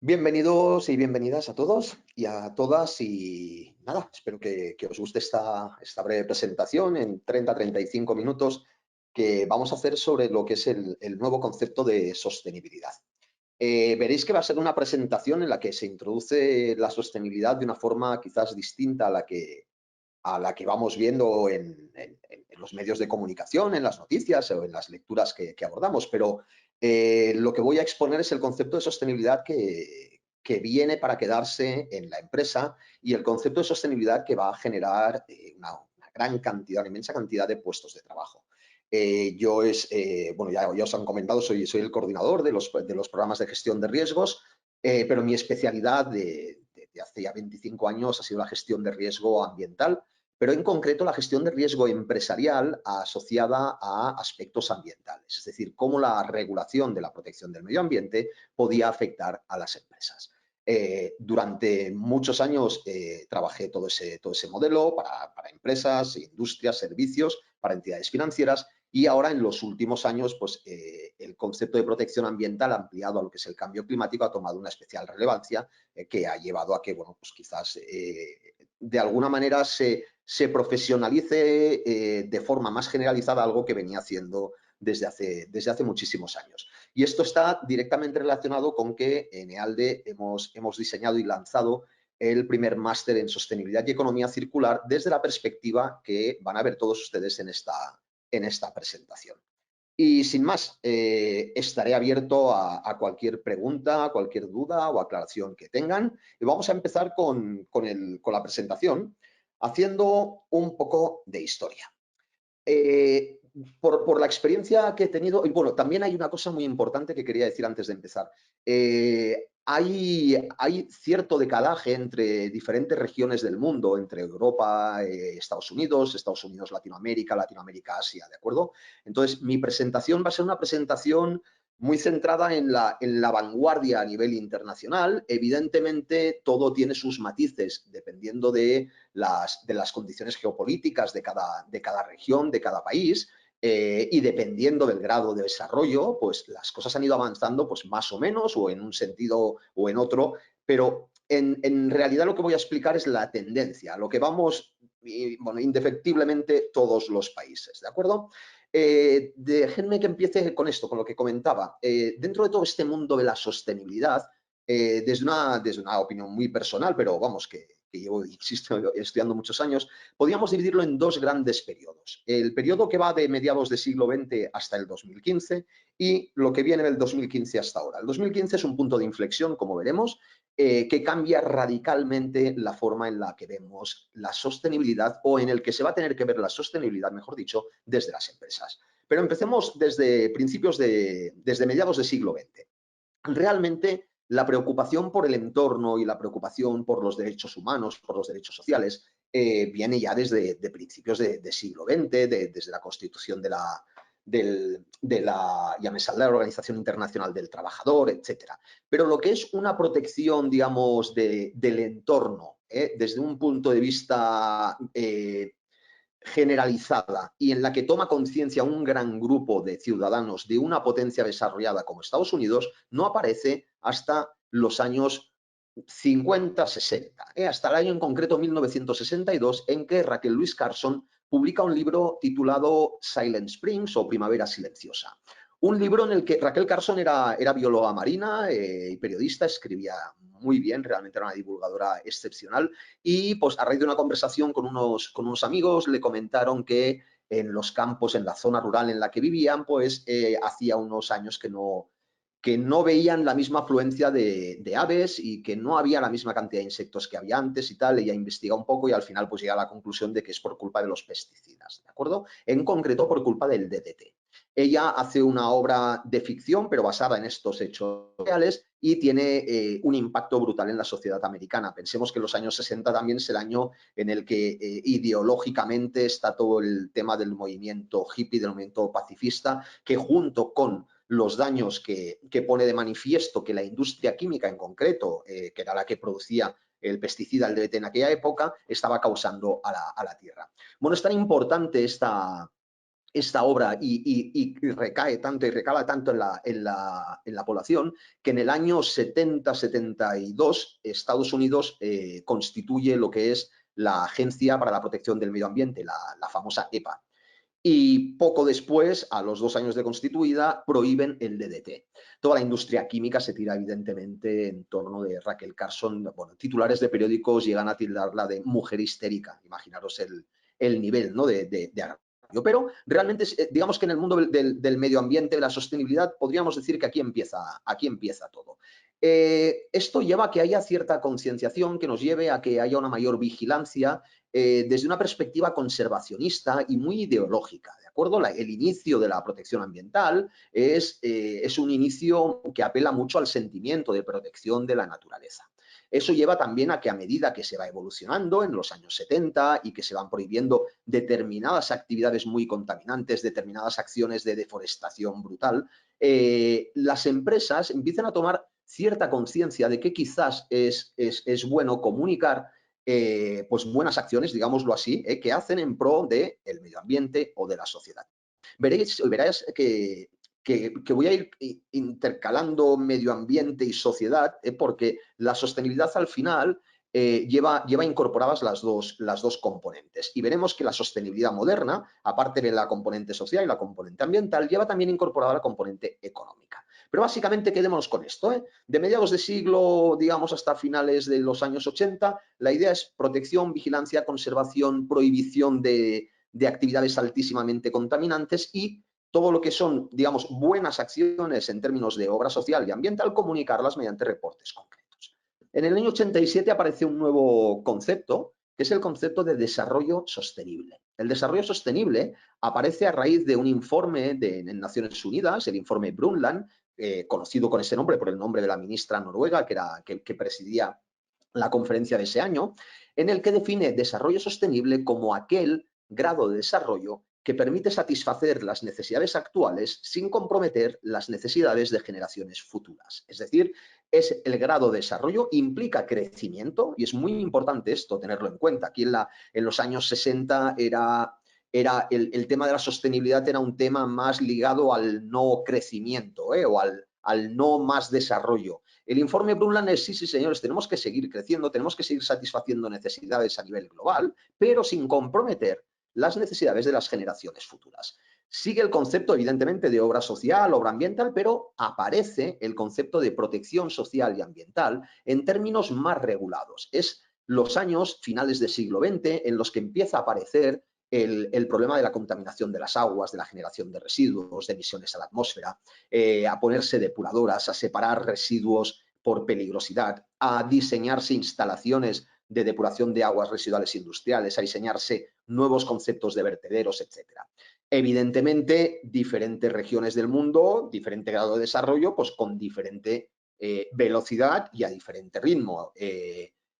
Bienvenidos y bienvenidas a todos y a todas y nada, espero que os guste esta breve presentación en 30-35 minutos que vamos a hacer sobre lo que es el nuevo concepto de sostenibilidad. Veréis que va a ser una presentación en la que se introduce la sostenibilidad de una forma quizás distinta a la que vamos viendo en los medios de comunicación, en las noticias o en las lecturas que abordamos, pero lo que voy a exponer es el concepto de sostenibilidad que viene para quedarse en la empresa y el concepto de sostenibilidad que va a generar una gran cantidad, una inmensa cantidad de puestos de trabajo. Bueno, ya os han comentado, soy el coordinador de los programas de gestión de riesgos, pero mi especialidad de hace ya 25 años ha sido la gestión de riesgo ambiental, pero en concreto la gestión de riesgo empresarial asociada a aspectos ambientales, es decir, cómo la regulación de la protección del medio ambiente podía afectar a las empresas. Durante muchos años trabajé todo ese modelo para empresas, industrias, servicios, para entidades financieras y ahora en los últimos años pues, el concepto de protección ambiental ampliado a lo que es el cambio climático ha tomado una especial relevancia que ha llevado a que, bueno, pues quizás de alguna manera se profesionalice de forma más generalizada algo que venía haciendo desde hace muchísimos años. Y esto está directamente relacionado con que en EALDE hemos diseñado y lanzado el primer máster en sostenibilidad y economía circular desde la perspectiva que van a ver todos ustedes en esta presentación. Y sin más, estaré abierto a cualquier pregunta, a cualquier duda o aclaración que tengan. Y vamos a empezar con la presentación haciendo un poco de historia. Eh, por la experiencia que he tenido, y bueno, también hay una cosa muy importante que quería decir antes de empezar. Hay cierto decalaje entre diferentes regiones del mundo, entre Europa, Estados Unidos, Latinoamérica, Latinoamérica, Asia, ¿de acuerdo? Entonces, mi presentación va a ser una presentación muy centrada en la vanguardia a nivel internacional. Evidentemente, todo tiene sus matices dependiendo de las condiciones geopolíticas de cada región, de cada país, y dependiendo del grado de desarrollo, pues las cosas han ido avanzando pues más o menos, o en un sentido o en otro, pero en realidad lo que voy a explicar es la tendencia, lo que vamos, bueno, indefectiblemente todos los países, ¿de acuerdo? Déjenme que empiece con esto, con lo que comentaba. Dentro de todo este mundo de la sostenibilidad, desde una opinión muy personal, pero vamos, que llevo, insisto, estudiando muchos años, podríamos dividirlo en dos grandes periodos. El periodo que va de mediados del siglo XX hasta el 2015 y lo que viene del 2015 hasta ahora. El 2015 es un punto de inflexión, como veremos, que cambia radicalmente la forma en la que vemos la sostenibilidad o en el que se va a tener que ver la sostenibilidad, mejor dicho, desde las empresas. Pero empecemos desde mediados del siglo XX. Realmente la preocupación por el entorno y la preocupación por los derechos humanos, por los derechos sociales, viene ya desde principios de siglo XX, desde la constitución ya me sale la Organización Internacional del Trabajador, etcétera. Pero lo que es una protección, digamos, del entorno, desde un punto de vista generalizada y en la que toma conciencia un gran grupo de ciudadanos de una potencia desarrollada como Estados Unidos, no aparece hasta los años 50-60, hasta el año en concreto 1962, en que Raquel Louise Carson publica un libro titulado Silent Springs o Primavera Silenciosa. Un libro en el que Raquel Carson era bióloga marina y periodista, escribía muy bien, realmente era una divulgadora excepcional y pues a raíz de una conversación con unos amigos le comentaron que en los campos, en la zona rural en la que vivían, pues hacía unos años que no veían la misma afluencia de aves y que no había la misma cantidad de insectos que había antes y tal. Ella investiga un poco y al final pues llega a la conclusión de que es por culpa de los pesticidas, ¿de acuerdo? En concreto por culpa del DDT. Ella hace una obra de ficción, pero basada en estos hechos reales y tiene un impacto brutal en la sociedad americana. Pensemos que los años 60 también es el año en el que ideológicamente está todo el tema del movimiento hippie, del movimiento pacifista, que junto con los daños que pone de manifiesto que la industria química en concreto, que era la que producía el pesticida, el DDT en aquella época, estaba causando a la tierra. Bueno, es tan importante esta obra y recae tanto y recala tanto en la población, que en el año 70-72 Estados Unidos constituye lo que es la Agencia para la Protección del Medio Ambiente, la famosa EPA. Y poco después, a los 2 años de constituida, prohíben el DDT. Toda la industria química se tira evidentemente en torno de Raquel Carson. Bueno, titulares de periódicos llegan a tildarla de mujer histérica. Imaginaros el nivel, ¿no?, de agravio. Pero realmente, digamos que en el mundo del medio ambiente, de la sostenibilidad, podríamos decir que aquí empieza todo. Esto lleva a que haya cierta concienciación que nos lleve a que haya una mayor vigilancia desde una perspectiva conservacionista y muy ideológica, ¿de acuerdo? El inicio de la protección ambiental es un inicio que apela mucho al sentimiento de protección de la naturaleza. Eso lleva también a que a medida que se va evolucionando en los años 70 y que se van prohibiendo determinadas actividades muy contaminantes, determinadas acciones de deforestación brutal, las empresas empiezan a tomar cierta conciencia de que quizás es bueno comunicar pues buenas acciones, digámoslo así, que hacen en pro del medio ambiente o de la sociedad. Verás que voy a ir intercalando medio ambiente y sociedad, porque la sostenibilidad al final lleva incorporadas las dos componentes. Y veremos que la sostenibilidad moderna, aparte de la componente social y la componente ambiental, lleva también incorporada la componente económica. Pero básicamente quedémonos con esto. De mediados de siglo, digamos, hasta finales de los años 80, la idea es protección, vigilancia, conservación, prohibición de actividades altísimamente contaminantes y todo lo que son, digamos, buenas acciones en términos de obra social y ambiental, comunicarlas mediante reportes concretos. En el año 87 aparece un nuevo concepto, que es el concepto de desarrollo sostenible. El desarrollo sostenible aparece a raíz de un informe en Naciones Unidas, el informe Brundtland, conocido con ese nombre por el nombre de la ministra noruega que presidía la conferencia de ese año, en el que define desarrollo sostenible como aquel grado de desarrollo que permite satisfacer las necesidades actuales sin comprometer las necesidades de generaciones futuras. Es decir, es el grado de desarrollo, implica crecimiento, y es muy importante esto tenerlo en cuenta. Aquí en los años 60 era el tema de la sostenibilidad era un tema más ligado al no crecimiento o al no más desarrollo. El informe Brundtland es, sí, señores, tenemos que seguir creciendo, tenemos que seguir satisfaciendo necesidades a nivel global, pero sin comprometer las necesidades de las generaciones futuras. Sigue el concepto, evidentemente, de obra social, obra ambiental, pero aparece el concepto de protección social y ambiental en términos más regulados. Es los años finales del siglo XX en los que empieza a aparecer el problema de la contaminación de las aguas, de la generación de residuos, de emisiones a la atmósfera, a ponerse depuradoras, a separar residuos por peligrosidad, a diseñarse instalaciones de depuración de aguas residuales industriales, a diseñarse nuevos conceptos de vertederos, etc. Evidentemente, diferentes regiones del mundo, diferente grado de desarrollo, pues con diferente velocidad y a diferente ritmo.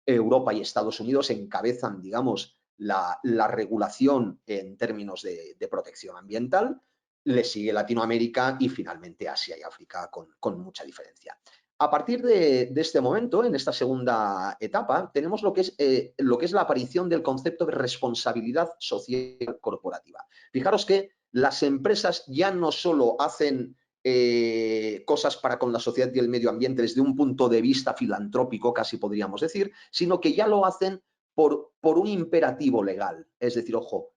Europa y Estados Unidos encabezan, digamos, la regulación en términos de protección ambiental, le sigue Latinoamérica y finalmente Asia y África con mucha diferencia. A partir de este momento, en esta segunda etapa, tenemos lo que es la aparición del concepto de responsabilidad social corporativa. Fijaros que las empresas ya no solo hacen cosas para con la sociedad y el medio ambiente desde un punto de vista filantrópico, casi podríamos decir, sino que ya lo hacen por un imperativo legal. Es decir, ojo,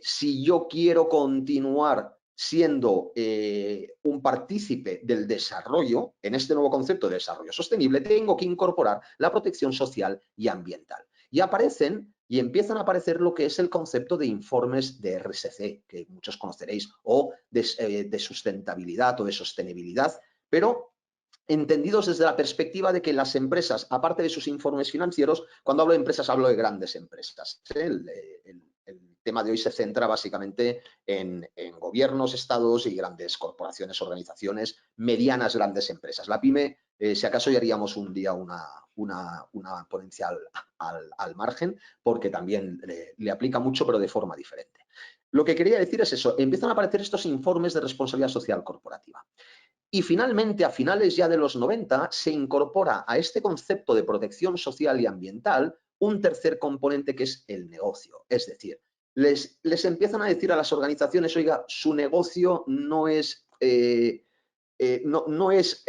si yo quiero continuar siendo un partícipe del desarrollo, en este nuevo concepto de desarrollo sostenible, tengo que incorporar la protección social y ambiental. Y aparecen y empiezan a aparecer lo que es el concepto de informes de RSC, que muchos conoceréis, o de sustentabilidad o de sostenibilidad, pero entendidos desde la perspectiva de que las empresas, aparte de sus informes financieros, cuando hablo de empresas hablo de grandes empresas. El tema de hoy se centra básicamente en gobiernos, estados y grandes corporaciones, organizaciones, medianas grandes empresas. La pyme, si acaso ya haríamos un día una ponencia al margen, porque también le aplica mucho, pero de forma diferente. Lo que quería decir es eso, empiezan a aparecer estos informes de responsabilidad social corporativa. Y finalmente, a finales ya de los 90, se incorpora a este concepto de protección social y ambiental un tercer componente que es el negocio. Es decir, les empiezan a decir a las organizaciones, oiga, su negocio no es no es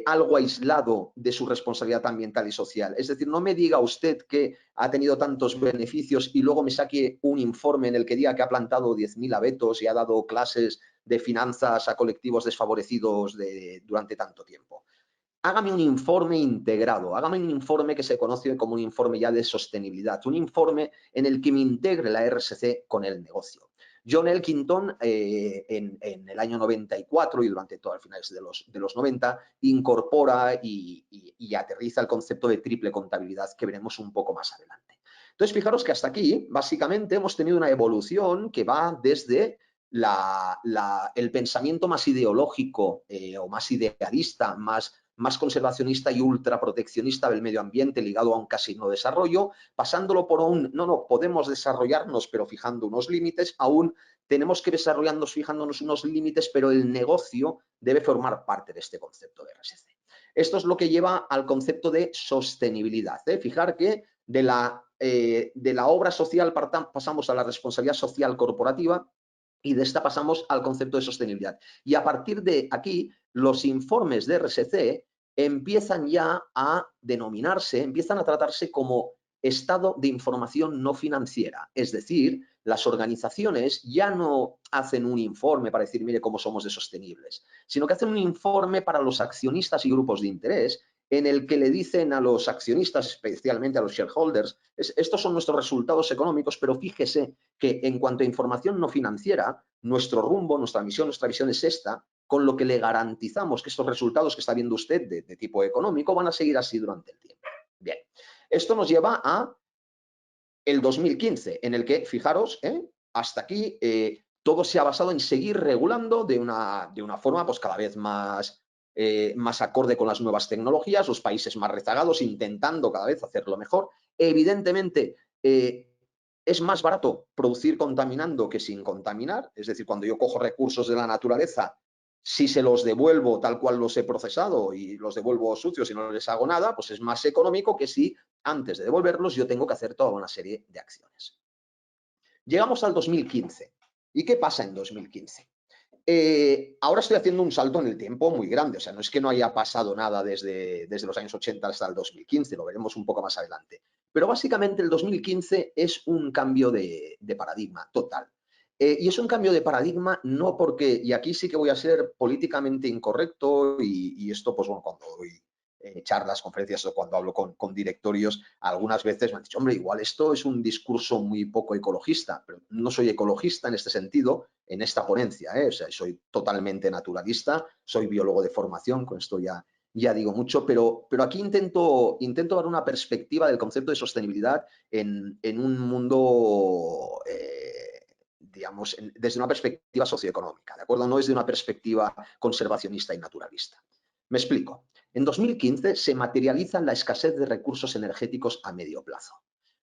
algo aislado de su responsabilidad ambiental y social. Es decir, no me diga usted que ha tenido tantos beneficios y luego me saque un informe en el que diga que ha plantado 10.000 abetos y ha dado clases de finanzas a colectivos desfavorecidos durante tanto tiempo. Hágame un informe integrado, hágame un informe que se conoce como un informe ya de sostenibilidad, un informe en el que me integre la RSC con el negocio. John Elkington, en el año 94 y durante todo el finales de los 90, incorpora y aterriza el concepto de triple contabilidad que veremos un poco más adelante. Entonces, fijaros que hasta aquí, básicamente, hemos tenido una evolución que va desde el pensamiento más ideológico o más idealista, más conservacionista y ultraproteccionista del medio ambiente ligado a un casi no desarrollo, pasándolo por un, no, podemos desarrollarnos pero fijando unos límites, aún tenemos que desarrollarnos fijándonos unos límites, pero el negocio debe formar parte de este concepto de RSC. Esto es lo que lleva al concepto de sostenibilidad. Fijar que de la obra social pasamos a la responsabilidad social corporativa, y de esta pasamos al concepto de sostenibilidad. Y a partir de aquí, los informes de RSC empiezan ya a denominarse, empiezan a tratarse como estado de información no financiera. Es decir, las organizaciones ya no hacen un informe para decir, mire cómo somos de sostenibles, sino que hacen un informe para los accionistas y grupos de interés en el que le dicen a los accionistas, especialmente a los shareholders, estos son nuestros resultados económicos, pero fíjese que en cuanto a información no financiera, nuestro rumbo, nuestra misión, nuestra visión es esta, con lo que le garantizamos que estos resultados que está viendo usted de tipo económico van a seguir así durante el tiempo. Bien, esto nos lleva a el 2015, en el que, fijaros, hasta aquí todo se ha basado en seguir regulando de una forma pues, cada vez más acorde con las nuevas tecnologías, los países más rezagados intentando cada vez hacerlo mejor. Evidentemente, es más barato producir contaminando que sin contaminar, es decir, cuando yo cojo recursos de la naturaleza, si se los devuelvo tal cual los he procesado y los devuelvo sucios y no les hago nada, pues es más económico que si antes de devolverlos yo tengo que hacer toda una serie de acciones. Llegamos al 2015. ¿Y qué pasa en 2015? Ahora estoy haciendo un salto en el tiempo muy grande, o sea, no es que no haya pasado nada desde los años 80 hasta el 2015, lo veremos un poco más adelante. Pero básicamente el 2015 es un cambio de paradigma total. Y es un cambio de paradigma no porque, y aquí sí que voy a ser políticamente incorrecto, y esto pues bueno, cuando doy charlas, conferencias o cuando hablo con directorios, algunas veces me han dicho, hombre, igual esto es un discurso muy poco ecologista, pero no soy ecologista en este sentido, en esta ponencia, o sea, soy totalmente naturalista, soy biólogo de formación, con esto ya digo mucho, pero aquí intento dar una perspectiva del concepto de sostenibilidad en un mundo, digamos, desde una perspectiva socioeconómica, ¿de acuerdo? No desde una perspectiva conservacionista y naturalista. Me explico. En 2015 se materializa la escasez de recursos energéticos a medio plazo.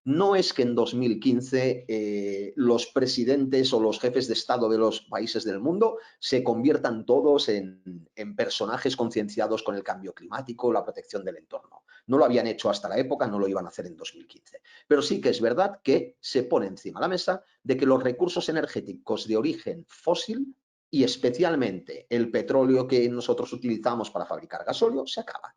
No es que en 2015 los presidentes o los jefes de Estado de los países del mundo se conviertan todos en personajes concienciados con el cambio climático, la protección del entorno. No lo habían hecho hasta la época, no lo iban a hacer en 2015. Pero sí que es verdad que se pone encima de la mesa de que los recursos energéticos de origen fósil y especialmente el petróleo que nosotros utilizamos para fabricar gasóleo se acaba.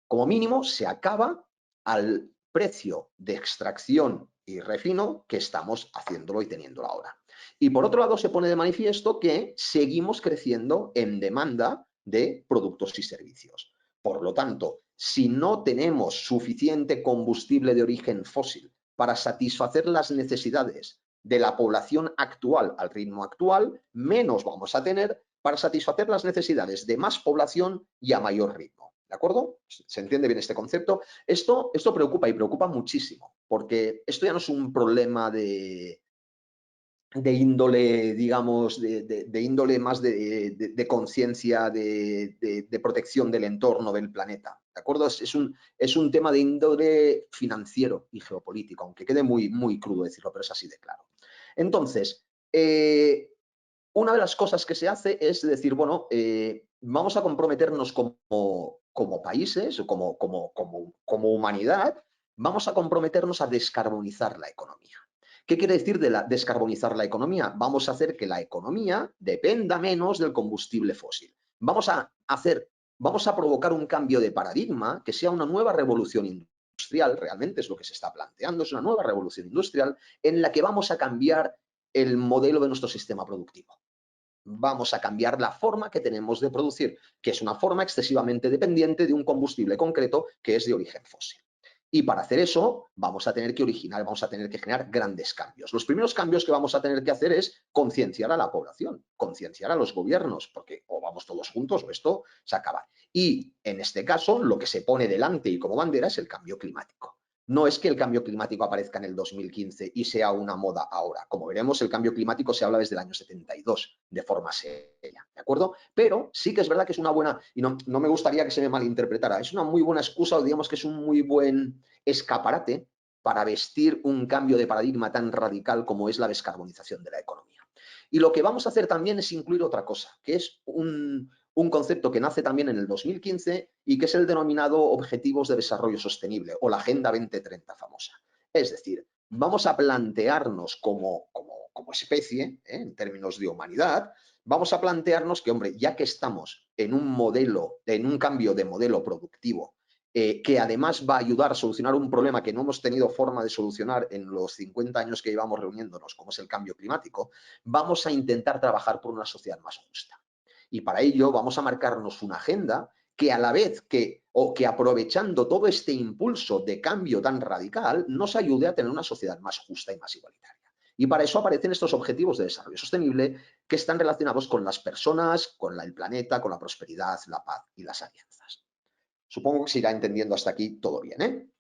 Como mínimo, se acaba al precio de extracción y refino que estamos haciéndolo y teniéndolo ahora. Y por otro lado, se pone de manifiesto que seguimos creciendo en demanda de productos y servicios. Por lo tanto, si no tenemos suficiente combustible de origen fósil para satisfacer las necesidades de la población actual al ritmo actual, menos vamos a tener para satisfacer las necesidades de más población y a mayor ritmo. ¿De acuerdo? ¿Se entiende bien este concepto? Esto preocupa y preocupa muchísimo, porque esto ya no es un problema de índole, digamos, de índole más de conciencia, de protección del entorno, del planeta. ¿De acuerdo? Es un tema de índole financiero y geopolítico, aunque quede muy, muy crudo decirlo, pero es así de claro. Entonces, una de las cosas que se hace es decir, bueno, vamos a comprometernos como países, como humanidad, vamos a comprometernos a descarbonizar la economía. ¿Qué quiere decir descarbonizar la economía? Vamos a hacer que la economía dependa menos del combustible fósil. Vamos a provocar un cambio de paradigma que sea una nueva revolución industrial, realmente es lo que se está planteando, es una nueva revolución industrial en la que vamos a cambiar el modelo de nuestro sistema productivo. Vamos a cambiar la forma que tenemos de producir, que es una forma excesivamente dependiente de un combustible concreto que es de origen fósil. Y para hacer eso vamos a tener que generar grandes cambios. Los primeros cambios que vamos a tener que hacer es concienciar a la población, concienciar a los gobiernos, porque o vamos todos juntos o esto se acaba. Y en este caso lo que se pone delante y como bandera es el cambio climático. No es que el cambio climático aparezca en el 2015 y sea una moda ahora. Como veremos, el cambio climático se habla desde el año 72 de forma seria, ¿de acuerdo? Pero sí que es verdad que es una buena, y no me gustaría que se me malinterpretara, es una muy buena excusa o digamos que es un muy buen escaparate para vestir un cambio de paradigma tan radical como es la descarbonización de la economía. Y lo que vamos a hacer también es incluir otra cosa, que es un concepto que nace también en el 2015 y que es el denominado Objetivos de Desarrollo Sostenible o la Agenda 2030 famosa. Es decir, vamos a plantearnos como especie, en términos de humanidad, vamos a plantearnos que, hombre, ya que estamos en un cambio de modelo productivo, que además va a ayudar a solucionar un problema que no hemos tenido forma de solucionar en los 50 años que llevamos reuniéndonos, como es el cambio climático, vamos a intentar trabajar por una sociedad más justa. Y para ello vamos a marcarnos una agenda que a la vez que aprovechando todo este impulso de cambio tan radical, nos ayude a tener una sociedad más justa y más igualitaria. Y para eso aparecen estos objetivos de desarrollo sostenible que están relacionados con las personas, con el planeta, con la prosperidad, la paz y las alianzas. Supongo que se irá entendiendo hasta aquí todo bien,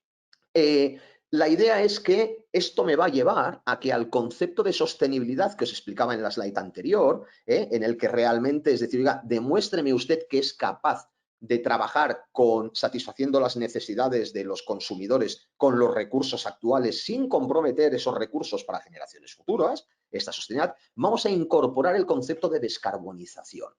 la idea es que esto me va a llevar a que al concepto de sostenibilidad que os explicaba en la slide anterior, en el que realmente, es decir, oiga, demuéstreme usted que es capaz de trabajar satisfaciendo las necesidades de los consumidores con los recursos actuales sin comprometer esos recursos para generaciones futuras, esta sostenibilidad, vamos a incorporar el concepto de descarbonización.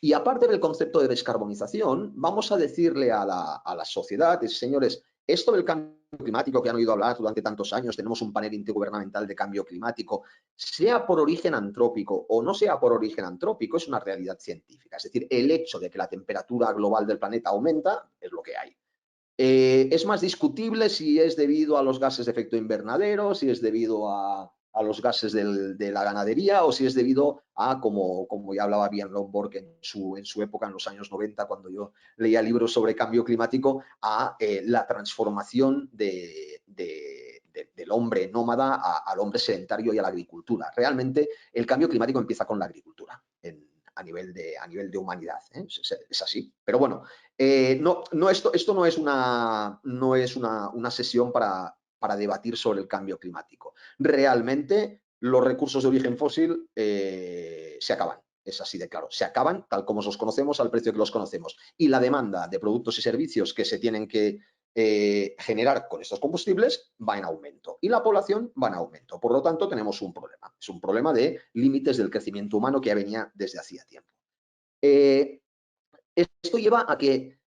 Y aparte del concepto de descarbonización, vamos a decirle a la sociedad, señores, esto del cambio climático que han oído hablar durante tantos años, tenemos un panel intergubernamental de cambio climático, sea por origen antrópico o no sea por origen antrópico, es una realidad científica. Es decir, el hecho de que la temperatura global del planeta aumenta es lo que hay. Es más discutible si es debido a los gases de efecto invernadero, si es debido a los gases de la ganadería o si es debido a, como ya hablaba Björn Lomborg en su época, en los años 90, cuando yo leía libros sobre cambio climático, a la transformación del hombre nómada al hombre sedentario y a la agricultura. Realmente el cambio climático empieza con la agricultura a nivel de humanidad. Es así. Pero bueno, esto no es una sesión para debatir sobre el cambio climático. Realmente los recursos de origen fósil se acaban. Es así de claro. Se acaban tal como los conocemos al precio que los conocemos. Y la demanda de productos y servicios que se tienen que generar con estos combustibles va en aumento y la población va en aumento. Por lo tanto, tenemos un problema. Es un problema de límites del crecimiento humano que ya venía desde hacía tiempo. Esto lleva a que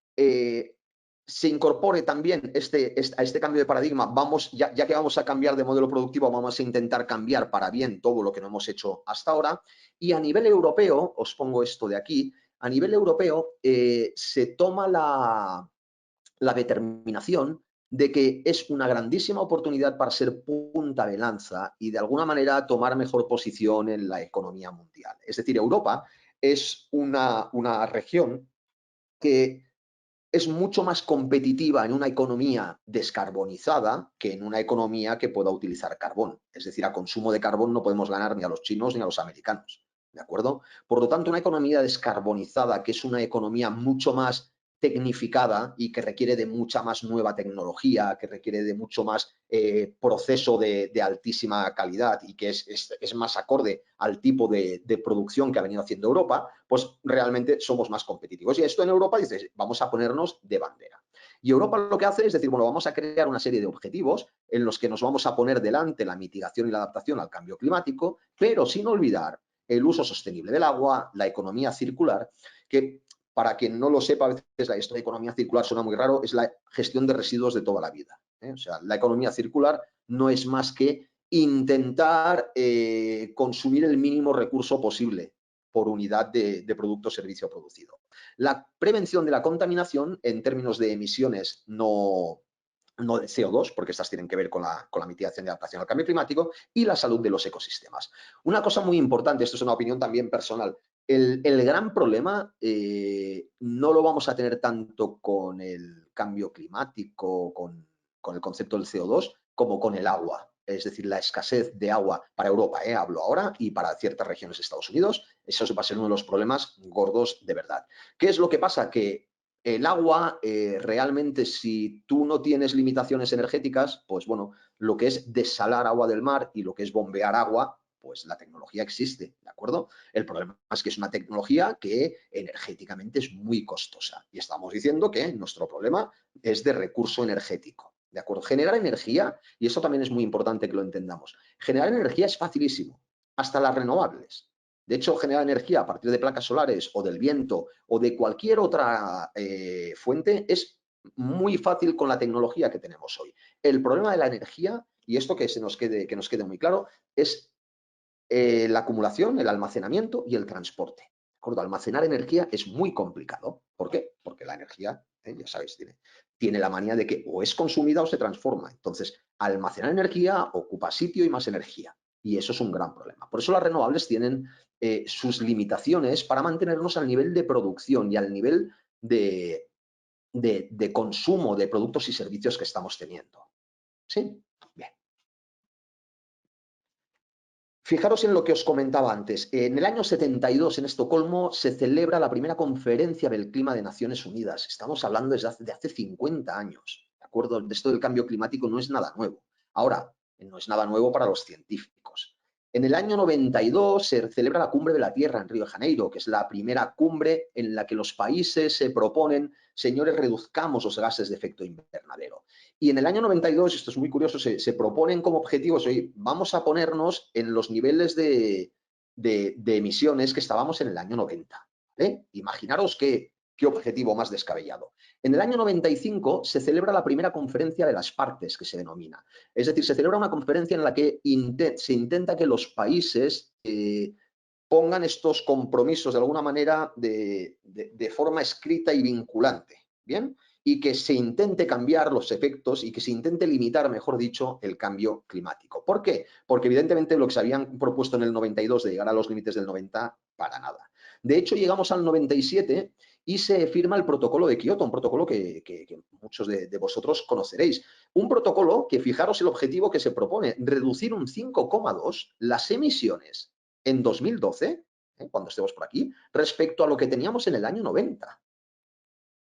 se incorpore también a este cambio de paradigma. Ya que vamos a cambiar de modelo productivo, vamos a intentar cambiar para bien todo lo que no hemos hecho hasta ahora. Y a nivel europeo, os pongo esto de aquí, a nivel europeo se toma la determinación de que es una grandísima oportunidad para ser punta de lanza y de alguna manera tomar mejor posición en la economía mundial. Es decir, Europa es una región que es mucho más competitiva en una economía descarbonizada que en una economía que pueda utilizar carbón. Es decir, a consumo de carbón no podemos ganar ni a los chinos ni a los americanos. ¿De acuerdo? Por lo tanto, una economía descarbonizada, que es una economía mucho más tecnificada y que requiere de mucha más nueva tecnología, que requiere de mucho más proceso de altísima calidad y que es más acorde al tipo de producción que ha venido haciendo Europa, pues realmente somos más competitivos. Y esto en Europa dices, vamos a ponernos de bandera. Y Europa lo que hace es decir, bueno, vamos a crear una serie de objetivos en los que nos vamos a poner delante la mitigación y la adaptación al cambio climático, pero sin olvidar el uso sostenible del agua, la economía circular, que para quien no lo sepa, a veces esto de economía circular suena muy raro, es la gestión de residuos de toda la vida. O sea, la economía circular no es más que intentar consumir el mínimo recurso posible por unidad de producto o servicio producido. La prevención de la contaminación en términos de emisiones no de CO2, porque estas tienen que ver con la mitigación y adaptación al cambio climático, y la salud de los ecosistemas. Una cosa muy importante, esto es una opinión también personal, el gran problema no lo vamos a tener tanto con el cambio climático, con el concepto del CO2, como con el agua. Es decir, la escasez de agua para Europa, hablo ahora, y para ciertas regiones de Estados Unidos, eso va a ser uno de los problemas gordos de verdad. ¿Qué es lo que pasa? Que el agua, realmente, si tú no tienes limitaciones energéticas, pues bueno, lo que es desalar agua del mar y lo que es bombear agua, pues la tecnología existe, ¿de acuerdo? El problema es que es una tecnología que energéticamente es muy costosa. Y estamos diciendo que nuestro problema es de recurso energético, ¿de acuerdo? Generar energía, y eso también es muy importante que lo entendamos, generar energía es facilísimo, hasta las renovables. De hecho, generar energía a partir de placas solares o del viento o de cualquier otra fuente es muy fácil con la tecnología que tenemos hoy. El problema de la energía, y esto que nos quede muy claro, es la acumulación, el almacenamiento y el transporte. ¿De acuerdo? Almacenar energía es muy complicado. ¿Por qué? Porque la energía, ya sabéis, tiene la manía de que o es consumida o se transforma. Entonces, almacenar energía ocupa sitio y más energía. Y eso es un gran problema. Por eso las renovables tienen sus limitaciones para mantenernos al nivel de producción y al nivel de consumo de productos y servicios que estamos teniendo. ¿Sí? Bien. Fijaros en lo que os comentaba antes. En el año 72, en Estocolmo, se celebra la primera conferencia del clima de Naciones Unidas. Estamos hablando de hace 50 años. ¿De acuerdo? Esto del cambio climático no es nada nuevo. Ahora, no es nada nuevo para los científicos. En el año 92 se celebra la Cumbre de la Tierra en Río de Janeiro, que es la primera cumbre en la que los países se proponen, señores, reduzcamos los gases de efecto invernadero. Y en el año 92, esto es muy curioso, se proponen como objetivos, oye, vamos a ponernos en los niveles de emisiones que estábamos en el año 90. ¿Vale? Imaginaros qué objetivo más descabellado. En el año 95 se celebra la primera conferencia de las partes, que se denomina. Es decir, se celebra una conferencia en la que se intenta que los países pongan estos compromisos de alguna manera de forma escrita y vinculante. ¿Bien? Y que se intente cambiar los efectos y que se intente limitar, mejor dicho, el cambio climático. ¿Por qué? Porque evidentemente lo que se habían propuesto en el 92 de llegar a los límites del 90, para nada. De hecho, llegamos al 97 y se firma el protocolo de Kioto, un protocolo que muchos de vosotros conoceréis. Un protocolo que, fijaros el objetivo que se propone, reducir un 5,2 las emisiones en 2012, cuando estemos por aquí, respecto a lo que teníamos en el año 90.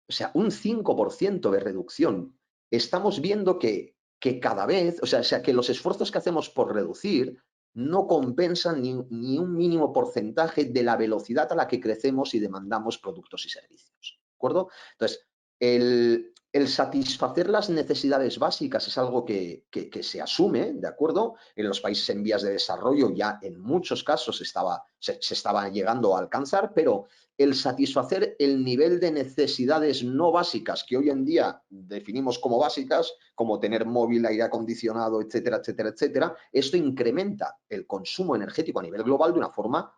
O sea, un 5% de reducción. Estamos viendo que cada vez, o sea, que los esfuerzos que hacemos por reducir no compensan ni un mínimo porcentaje de la velocidad a la que crecemos y demandamos productos y servicios. ¿De acuerdo? Entonces, el satisfacer las necesidades básicas es algo que se asume, ¿de acuerdo? En los países en vías de desarrollo ya en muchos casos se estaba llegando a alcanzar, pero el satisfacer el nivel de necesidades no básicas que hoy en día definimos como básicas, como tener móvil, aire acondicionado, etcétera, etcétera, etcétera, esto incrementa el consumo energético a nivel global de una forma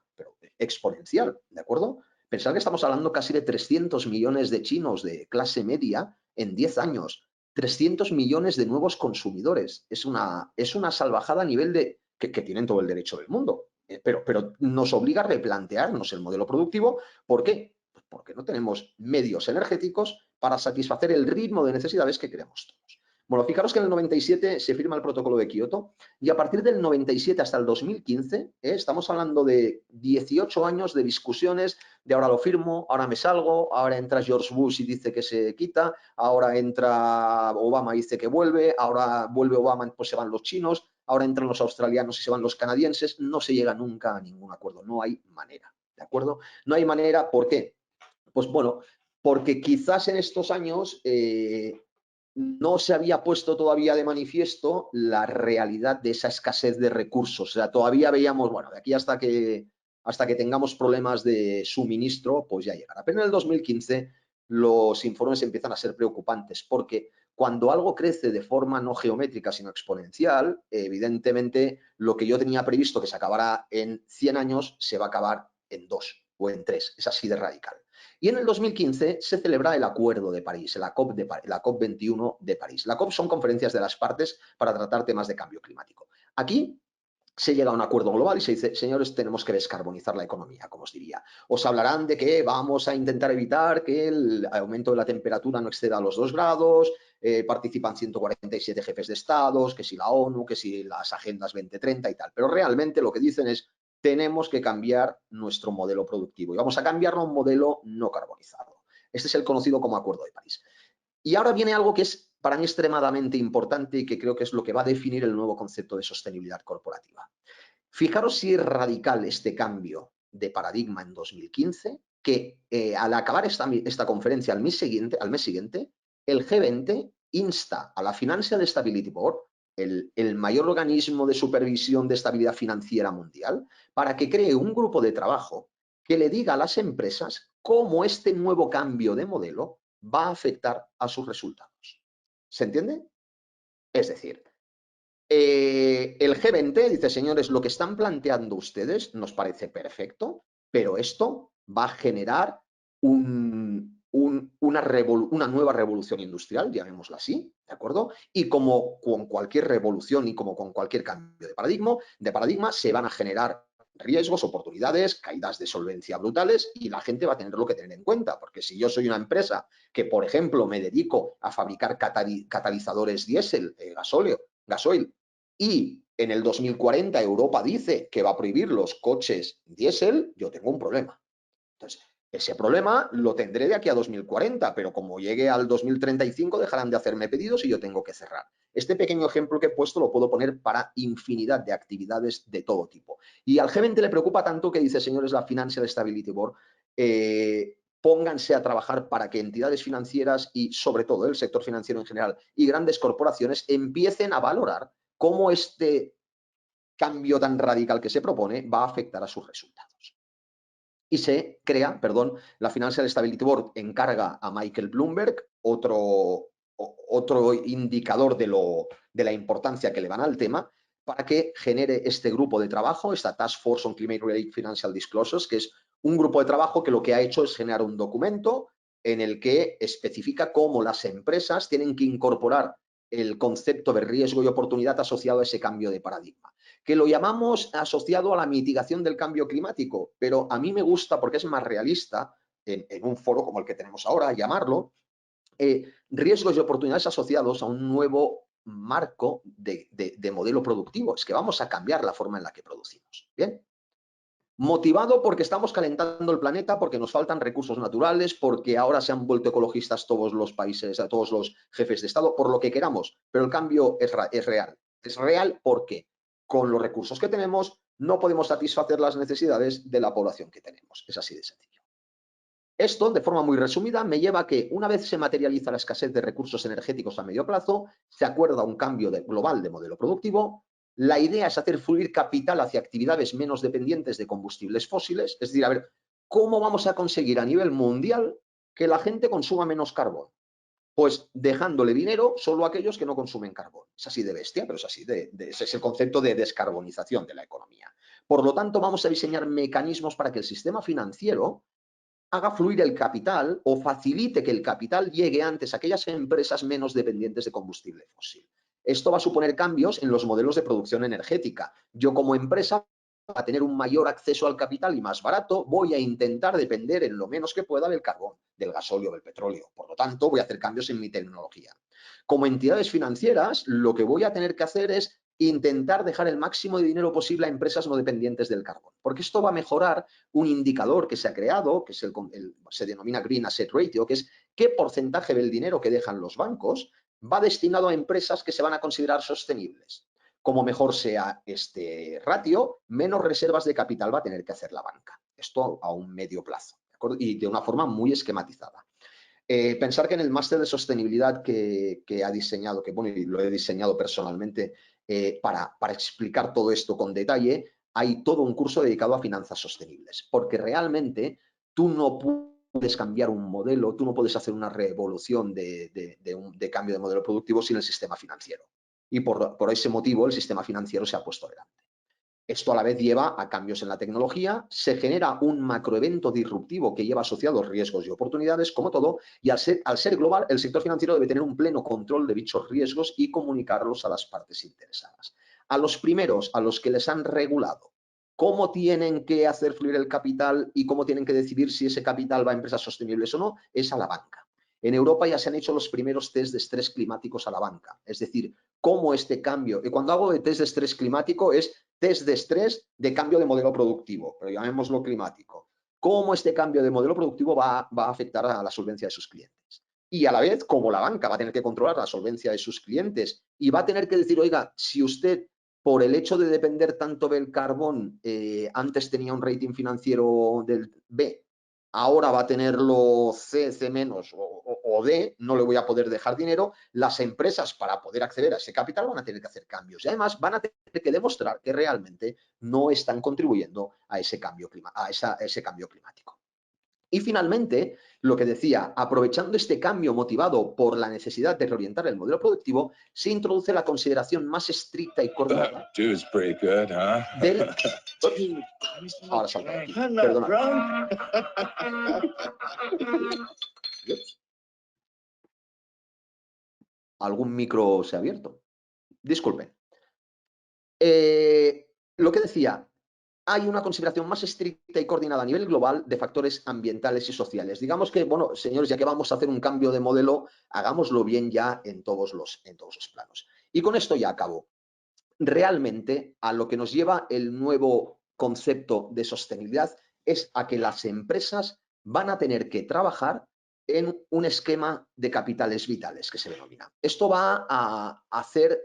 exponencial, ¿de acuerdo? Pensad que estamos hablando casi de 300 millones de chinos de clase media en 10 años, 300 millones de nuevos consumidores. Es una salvajada a nivel de que tienen todo el derecho del mundo. Pero nos obliga a replantearnos el modelo productivo. ¿Por qué? Pues porque no tenemos medios energéticos para satisfacer el ritmo de necesidades que queremos todos. Bueno, fijaros que en el 97 se firma el protocolo de Kioto y a partir del 97 hasta el 2015 estamos hablando de 18 años de discusiones de ahora lo firmo, ahora me salgo, ahora entra George Bush y dice que se quita, ahora entra Obama y dice que vuelve, ahora vuelve Obama, pues se van los chinos, ahora entran los australianos y se van los canadienses, no se llega nunca a ningún acuerdo, no hay manera, ¿de acuerdo? No hay manera, ¿por qué? Pues bueno, porque quizás en estos años no se había puesto todavía de manifiesto la realidad de esa escasez de recursos, o sea, todavía veíamos, bueno, de aquí hasta que tengamos problemas de suministro, pues ya llegará. Pero en el 2015 los informes empiezan a ser preocupantes, porque cuando algo crece de forma no geométrica, sino exponencial, evidentemente lo que yo tenía previsto que se acabara en 100 años se va a acabar en 2 o en 3. Es así de radical. Y en el 2015 se celebra el Acuerdo de París, la COP21 de París. La COP son conferencias de las partes para tratar temas de cambio climático. Aquí se llega a un acuerdo global y se dice, señores, tenemos que descarbonizar la economía, como os diría. Os hablarán de que vamos a intentar evitar que el aumento de la temperatura no exceda los 2 grados, participan 147 jefes de estados, que si la ONU, que si las agendas 2030 y tal. Pero realmente lo que dicen es, tenemos que cambiar nuestro modelo productivo y vamos a cambiarlo a un modelo no carbonizado. Este es el conocido como Acuerdo de París. Y ahora viene algo que es para mí extremadamente importante y que creo que es lo que va a definir el nuevo concepto de sostenibilidad corporativa. Fijaros si es radical este cambio de paradigma en 2015, que al acabar esta conferencia al mes siguiente, el G20 insta a la Financial Stability Board, el mayor organismo de supervisión de estabilidad financiera mundial, para que cree un grupo de trabajo que le diga a las empresas cómo este nuevo cambio de modelo va a afectar a sus resultados. ¿Se entiende? Es decir, el G20 dice, señores, lo que están planteando ustedes nos parece perfecto, pero esto va a generar una nueva revolución industrial, llamémosla así, ¿de acuerdo? Y como con cualquier revolución y como con cualquier cambio de paradigma se van a generar riesgos, oportunidades, caídas de solvencia brutales y la gente va a tenerlo que tener en cuenta, porque si yo soy una empresa que, por ejemplo, me dedico a fabricar catalizadores diésel, gasoil, y en el 2040 Europa dice que va a prohibir los coches diésel, yo tengo un problema. Entonces, ese problema lo tendré de aquí a 2040, pero como llegue al 2035 dejarán de hacerme pedidos y yo tengo que cerrar. Este pequeño ejemplo que he puesto lo puedo poner para infinidad de actividades de todo tipo. Y al G20 le preocupa tanto que dice, señores, la Financial Stability Board, pónganse a trabajar para que entidades financieras y sobre todo el sector financiero en general y grandes corporaciones empiecen a valorar cómo este cambio tan radical que se propone va a afectar a sus resultados. Y se crea, la Financial Stability Board encarga a Michael Bloomberg, otro indicador de la importancia que le van al tema, para que genere este grupo de trabajo, esta Task Force on Climate-Related Financial Disclosures, que es un grupo de trabajo que lo que ha hecho es generar un documento en el que especifica cómo las empresas tienen que incorporar el concepto de riesgo y oportunidad asociado a ese cambio de paradigma, que lo llamamos asociado a la mitigación del cambio climático, pero a mí me gusta porque es más realista, en un foro como el que tenemos ahora, llamarlo riesgos y oportunidades asociados a un nuevo marco de modelo productivo. Es que vamos a cambiar la forma en la que producimos. ¿Bien? Motivado porque estamos calentando el planeta, porque nos faltan recursos naturales, porque ahora se han vuelto ecologistas todos los países, todos los jefes de Estado, por lo que queramos, pero el cambio es real. Es real porque con los recursos que tenemos no podemos satisfacer las necesidades de la población que tenemos. Es así de sencillo. Esto, de forma muy resumida, me lleva a que una vez se materializa la escasez de recursos energéticos a medio plazo, se acuerda un cambio global de modelo productivo. La idea es hacer fluir capital hacia actividades menos dependientes de combustibles fósiles. Es decir, a ver, ¿cómo vamos a conseguir a nivel mundial que la gente consuma menos carbón? Pues dejándole dinero solo a aquellos que no consumen carbón. Es así de bestia, pero es así ese es el concepto de descarbonización de la economía. Por lo tanto, vamos a diseñar mecanismos para que el sistema financiero haga fluir el capital o facilite que el capital llegue antes a aquellas empresas menos dependientes de combustible fósil. Esto va a suponer cambios en los modelos de producción energética. Yo como empresa, para tener un mayor acceso al capital y más barato, voy a intentar depender en lo menos que pueda del carbón, del gasóleo, del petróleo. Por lo tanto, voy a hacer cambios en mi tecnología. Como entidades financieras, lo que voy a tener que hacer es intentar dejar el máximo de dinero posible a empresas no dependientes del carbón, porque esto va a mejorar un indicador que se ha creado, que es se denomina Green Asset Ratio, que es qué porcentaje del dinero que dejan los bancos va destinado a empresas que se van a considerar sostenibles. Como mejor sea este ratio, menos reservas de capital va a tener que hacer la banca. Esto a un medio plazo, ¿de acuerdo? Y de una forma muy esquematizada. Pensar que en el máster de sostenibilidad que ha diseñado, que bueno, y lo he diseñado personalmente para explicar todo esto con detalle, hay todo un curso dedicado a finanzas sostenibles, porque realmente tú no puedes cambiar un modelo, tú no puedes hacer una revolución de cambio de modelo productivo sin el sistema financiero. Y por ese motivo el sistema financiero se ha puesto delante. Esto a la vez lleva a cambios en la tecnología, se genera un macroevento disruptivo que lleva asociados riesgos y oportunidades, como todo, y al ser global, el sector financiero debe tener un pleno control de dichos riesgos y comunicarlos a las partes interesadas. A los primeros, a los que les han regulado cómo tienen que hacer fluir el capital y cómo tienen que decidir si ese capital va a empresas sostenibles o no, es a la banca. En Europa ya se han hecho los primeros test de estrés climáticos a la banca, es decir, cómo este cambio, y cuando hago de test de estrés climático es test de estrés de cambio de modelo productivo, pero llamémoslo climático, cómo este cambio de modelo productivo va a afectar a la solvencia de sus clientes. Y a la vez, cómo la banca va a tener que controlar la solvencia de sus clientes y va a tener que decir, oiga, si usted por el hecho de depender tanto del carbón, antes tenía un rating financiero del B, ahora va a tenerlo C, C menos o D, no le voy a poder dejar dinero, las empresas para poder acceder a ese capital van a tener que hacer cambios y además van a tener que demostrar que realmente no están contribuyendo a ese cambio, ese cambio climático. Y finalmente, lo que decía, aprovechando este cambio motivado por la necesidad de reorientar el modelo productivo, se introduce la consideración más estricta y coordinada del... Ahora salta aquí. Perdona. Algún micro se ha abierto. Disculpen. Lo que decía, hay una consideración más estricta y coordinada a nivel global de factores ambientales y sociales. Digamos que, bueno, señores, ya que vamos a hacer un cambio de modelo, hagámoslo bien ya en todos los planos. Y con esto ya acabo. Realmente, a lo que nos lleva el nuevo concepto de sostenibilidad es a que las empresas van a tener que trabajar en un esquema de capitales vitales que se denomina. Esto va a hacer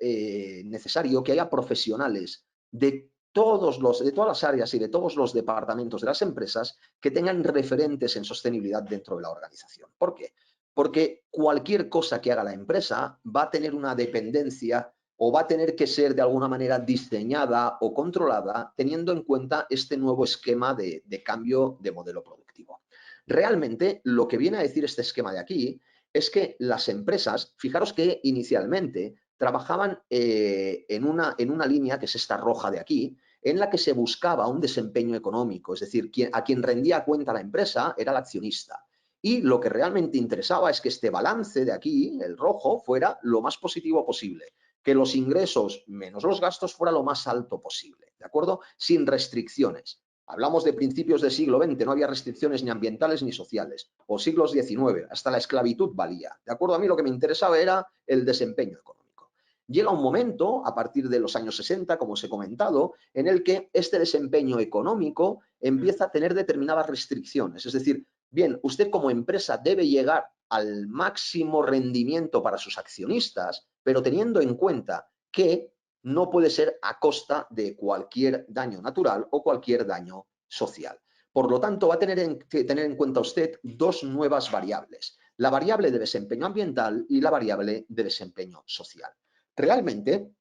necesario que haya profesionales de todas las áreas y de todos los departamentos de las empresas que tengan referentes en sostenibilidad dentro de la organización. ¿Por qué? Porque cualquier cosa que haga la empresa va a tener una dependencia o va a tener que ser de alguna manera diseñada o controlada teniendo en cuenta este nuevo esquema de cambio de modelo productivo. Realmente, lo que viene a decir este esquema de aquí es que las empresas, fijaros que inicialmente trabajaban en una línea que es esta roja de aquí, en la que se buscaba un desempeño económico, es decir, a quien rendía cuenta la empresa era el accionista. Y lo que realmente interesaba es que este balance de aquí, el rojo, fuera lo más positivo posible, que los ingresos menos los gastos fuera lo más alto posible, ¿de acuerdo? Sin restricciones. Hablamos de principios del siglo XX, no había restricciones ni ambientales ni sociales, o siglos XIX, hasta la esclavitud valía, ¿de acuerdo? A mí lo que me interesaba era el desempeño económico. Llega un momento, a partir de los años 60, como os he comentado, en el que este desempeño económico empieza a tener determinadas restricciones, es decir, bien, usted como empresa debe llegar al máximo rendimiento para sus accionistas, pero teniendo en cuenta que no puede ser a costa de cualquier daño natural o cualquier daño social. Por lo tanto, va a tener que tener en cuenta usted dos nuevas variables, la variable de desempeño ambiental y la variable de desempeño social. Realmente,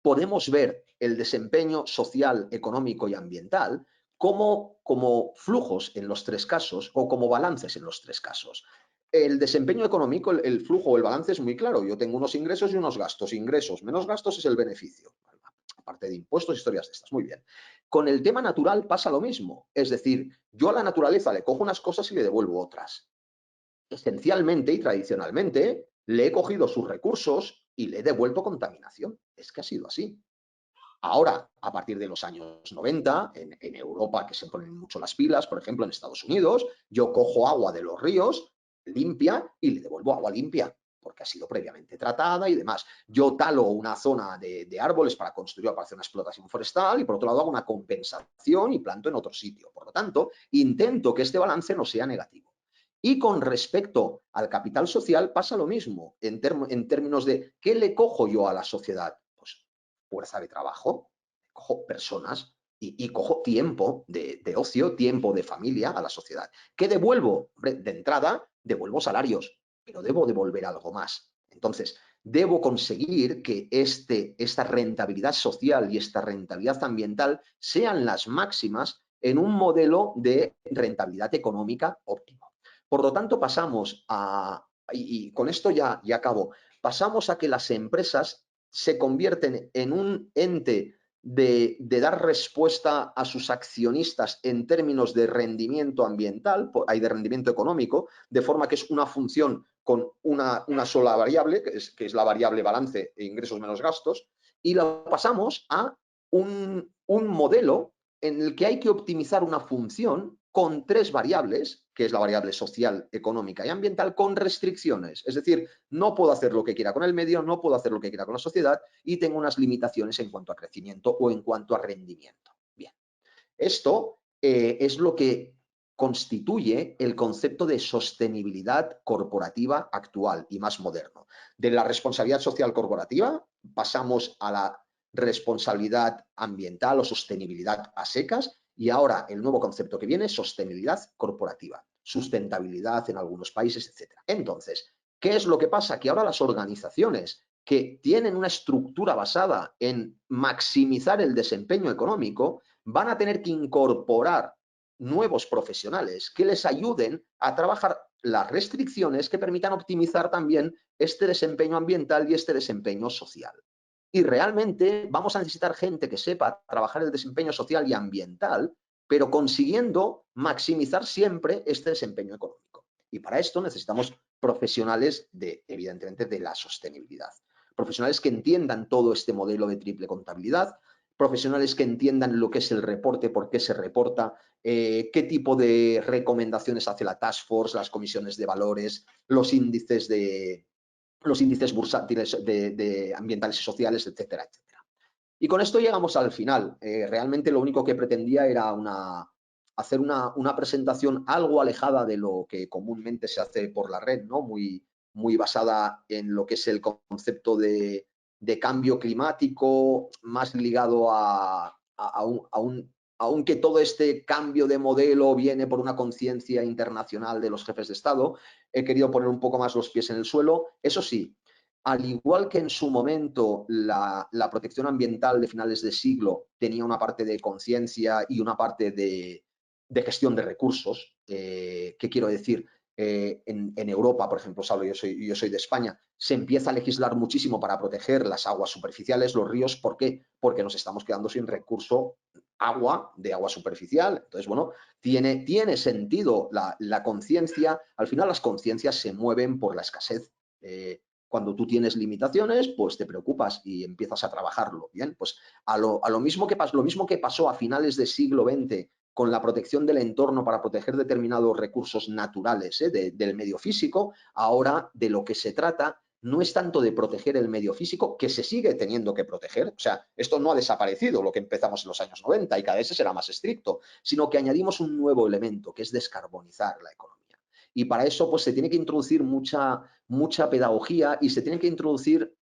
podemos ver el desempeño social, económico y ambiental como flujos en los tres casos o como balances en los tres casos. El desempeño económico, el flujo o el balance es muy claro. Yo tengo unos ingresos y unos gastos. Ingresos menos gastos es el beneficio. Aparte de impuestos, historias de estas. Muy bien. Con el tema natural pasa lo mismo. Es decir, yo a la naturaleza le cojo unas cosas y le devuelvo otras. Esencialmente y tradicionalmente le he cogido sus recursos y le he devuelto contaminación. Es que ha sido así. Ahora, a partir de los años 90, en Europa, que se ponen mucho las pilas, por ejemplo, en Estados Unidos, yo cojo agua de los ríos limpia y le devuelvo agua limpia, porque ha sido previamente tratada y demás. Yo talo una zona de árboles para construir, para hacer una explotación forestal y por otro lado hago una compensación y planto en otro sitio. Por lo tanto, intento que este balance no sea negativo. Y con respecto al capital social pasa lo mismo en términos de ¿qué le cojo yo a la sociedad? Pues fuerza de trabajo, cojo personas y cojo tiempo de ocio, tiempo de familia a la sociedad. ¿Qué devuelvo? De entrada, devuelvo salarios, pero debo devolver algo más. Entonces, debo conseguir que esta rentabilidad social y esta rentabilidad ambiental sean las máximas en un modelo de rentabilidad económica óptimo. Por lo tanto, pasamos a, y con esto ya acabo, pasamos a que las empresas se convierten en un ente de dar respuesta a sus accionistas en términos de rendimiento ambiental, hay de rendimiento económico, de forma que es una función con una sola variable, que es la variable balance e ingresos menos gastos, y la pasamos a un modelo en el que hay que optimizar una función con tres variables, que es la variable social, económica y ambiental, con restricciones. Es decir, no puedo hacer lo que quiera con el medio, no puedo hacer lo que quiera con la sociedad y tengo unas limitaciones en cuanto a crecimiento o en cuanto a rendimiento. Bien, esto es lo que constituye el concepto de sostenibilidad corporativa actual y más moderno. De la responsabilidad social corporativa pasamos a la responsabilidad ambiental o sostenibilidad a secas y ahora el nuevo concepto que viene es sostenibilidad corporativa, sustentabilidad en algunos países, etc. Entonces, ¿qué es lo que pasa? Que ahora las organizaciones que tienen una estructura basada en maximizar el desempeño económico van a tener que incorporar nuevos profesionales que les ayuden a trabajar las restricciones que permitan optimizar también este desempeño ambiental y este desempeño social. Y realmente vamos a necesitar gente que sepa trabajar el desempeño social y ambiental, pero consiguiendo maximizar siempre este desempeño económico. Y para esto necesitamos profesionales evidentemente, de la sostenibilidad. Profesionales que entiendan todo este modelo de triple contabilidad, profesionales que entiendan lo que es el reporte, por qué se reporta, qué tipo de recomendaciones hace la Task Force, las comisiones de valores, los índices bursátiles de ambientales y sociales, etcétera, etcétera. Y con esto llegamos al final. Realmente lo único que pretendía era hacer una presentación algo alejada de lo que comúnmente se hace por la red, ¿no? Muy basada en lo que es el concepto de cambio climático, más ligado aunque todo este cambio de modelo viene por una conciencia internacional de los jefes de Estado, he querido poner un poco más los pies en el suelo. Eso sí, al igual que en su momento la protección ambiental de finales de siglo tenía una parte de conciencia y una parte de gestión de recursos, ¿qué quiero decir? En Europa, por ejemplo, yo soy de España, se empieza a legislar muchísimo para proteger las aguas superficiales, los ríos. ¿Por qué? Porque nos estamos quedando sin recurso de agua superficial. Entonces, bueno, tiene sentido la conciencia. Al final las conciencias se mueven por la escasez. Cuando tú tienes limitaciones, pues te preocupas y empiezas a trabajarlo. Bien, pues lo mismo que pasó a finales del siglo XX con la protección del entorno para proteger determinados recursos naturales del medio físico, ahora de lo que se trata no es tanto de proteger el medio físico, que se sigue teniendo que proteger, o sea, esto no ha desaparecido, lo que empezamos en los años 90 y cada vez será más estricto, sino que añadimos un nuevo elemento, que es descarbonizar la economía. Y para eso, pues se tiene que introducir mucha pedagogía y se tiene que introducir,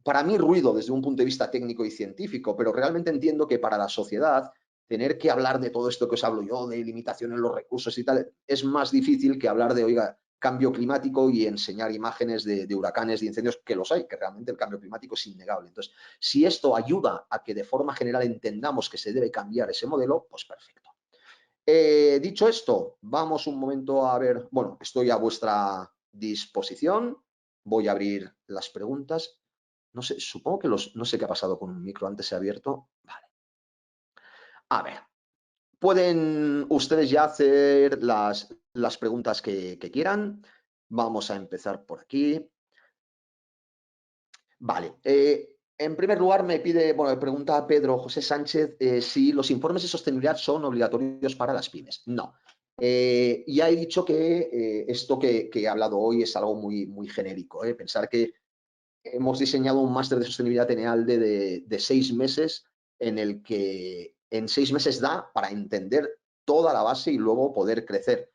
para mí, ruido desde un punto de vista técnico y científico, pero realmente entiendo que para la sociedad tener que hablar de todo esto que os hablo yo, de limitación en los recursos y tal, es más difícil que hablar de, oiga, cambio climático y enseñar imágenes de huracanes, de incendios, que los hay, que realmente el cambio climático es innegable. Entonces, si esto ayuda a que de forma general entendamos que se debe cambiar ese modelo, pues perfecto. Dicho esto, vamos un momento a ver, bueno, estoy a vuestra disposición, voy a abrir las preguntas. No sé, supongo que no sé qué ha pasado con un micro, antes se ha abierto. Vale. A ver, pueden ustedes ya hacer las preguntas que quieran. Vamos a empezar por aquí. Vale. En primer lugar, me pregunta a Pedro José Sánchez si los informes de sostenibilidad son obligatorios para las pymes. No. Ya he dicho que esto que he hablado hoy es algo muy genérico. Pensar que hemos diseñado un máster de sostenibilidad en EALDE de 6 meses, en el que en 6 meses da para entender toda la base y luego poder crecer.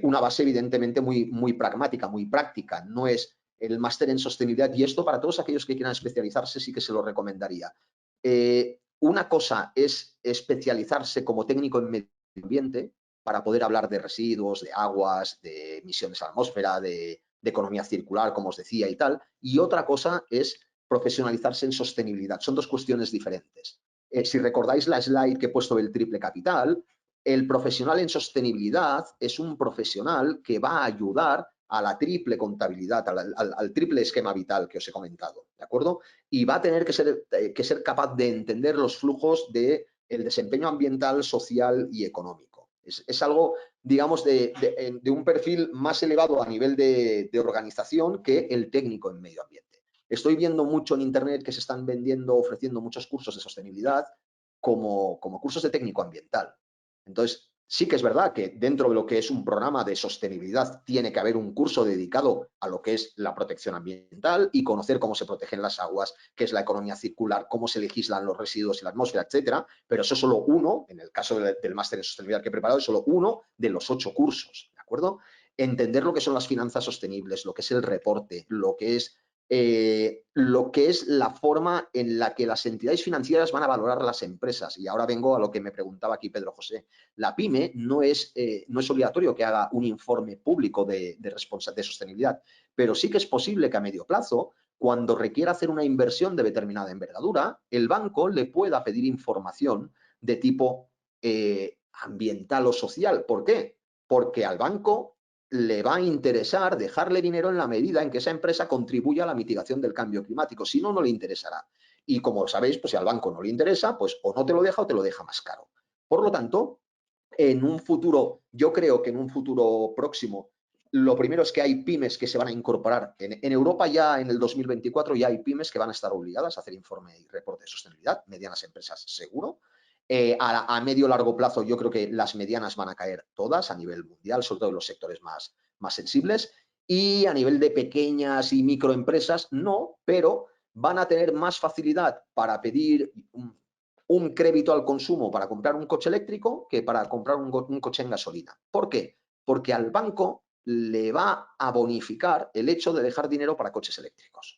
Una base evidentemente muy pragmática, muy práctica. No es el máster en sostenibilidad, y esto para todos aquellos que quieran especializarse sí que se lo recomendaría. Una cosa es especializarse como técnico en medio ambiente para poder hablar de residuos, de aguas, de emisiones a la atmósfera, de economía circular, como os decía y tal, y otra cosa es profesionalizarse en sostenibilidad. Son dos cuestiones diferentes. Si recordáis la slide que he puesto del triple capital, el profesional en sostenibilidad es un profesional que va a ayudar a la triple contabilidad, al triple esquema vital que os he comentado, ¿de acuerdo? Y va a tener que ser capaz de entender los flujos del desempeño ambiental, social y económico. Es algo, digamos, de un perfil más elevado a nivel de organización que el técnico en medio ambiente. Estoy viendo mucho en Internet que se están ofreciendo muchos cursos de sostenibilidad como cursos de técnico ambiental. Entonces, sí que es verdad que dentro de lo que es un programa de sostenibilidad tiene que haber un curso dedicado a lo que es la protección ambiental y conocer cómo se protegen las aguas, qué es la economía circular, cómo se legislan los residuos en la atmósfera, etcétera. Pero eso es solo uno, en el caso del máster en sostenibilidad que he preparado, es solo uno de los 8 cursos, ¿de acuerdo? Entender lo que son las finanzas sostenibles, lo que es el reporte, lo que es la forma en la que las entidades financieras van a valorar las empresas. Y ahora vengo a lo que me preguntaba aquí Pedro José. La PYME no es obligatorio que haga un informe público de sostenibilidad, pero sí que es posible que a medio plazo, cuando requiera hacer una inversión de determinada envergadura, el banco le pueda pedir información de tipo ambiental o social. ¿Por qué? Porque al banco le va a interesar dejarle dinero en la medida en que esa empresa contribuya a la mitigación del cambio climático. Si no, no le interesará. Y como sabéis, pues si al banco no le interesa, pues o no te lo deja o te lo deja más caro. Por lo tanto, en un futuro, yo creo que en un futuro próximo, lo primero es que hay pymes que se van a incorporar. En Europa ya en el 2024 ya hay pymes que van a estar obligadas a hacer informe y reporte de sostenibilidad, medianas empresas seguro. A medio largo plazo yo creo que las medianas van a caer todas a nivel mundial, sobre todo en los sectores más sensibles. Y a nivel de pequeñas y microempresas no, pero van a tener más facilidad para pedir un crédito al consumo para comprar un coche eléctrico que para comprar un coche en gasolina. ¿Por qué? Porque al banco le va a bonificar el hecho de dejar dinero para coches eléctricos.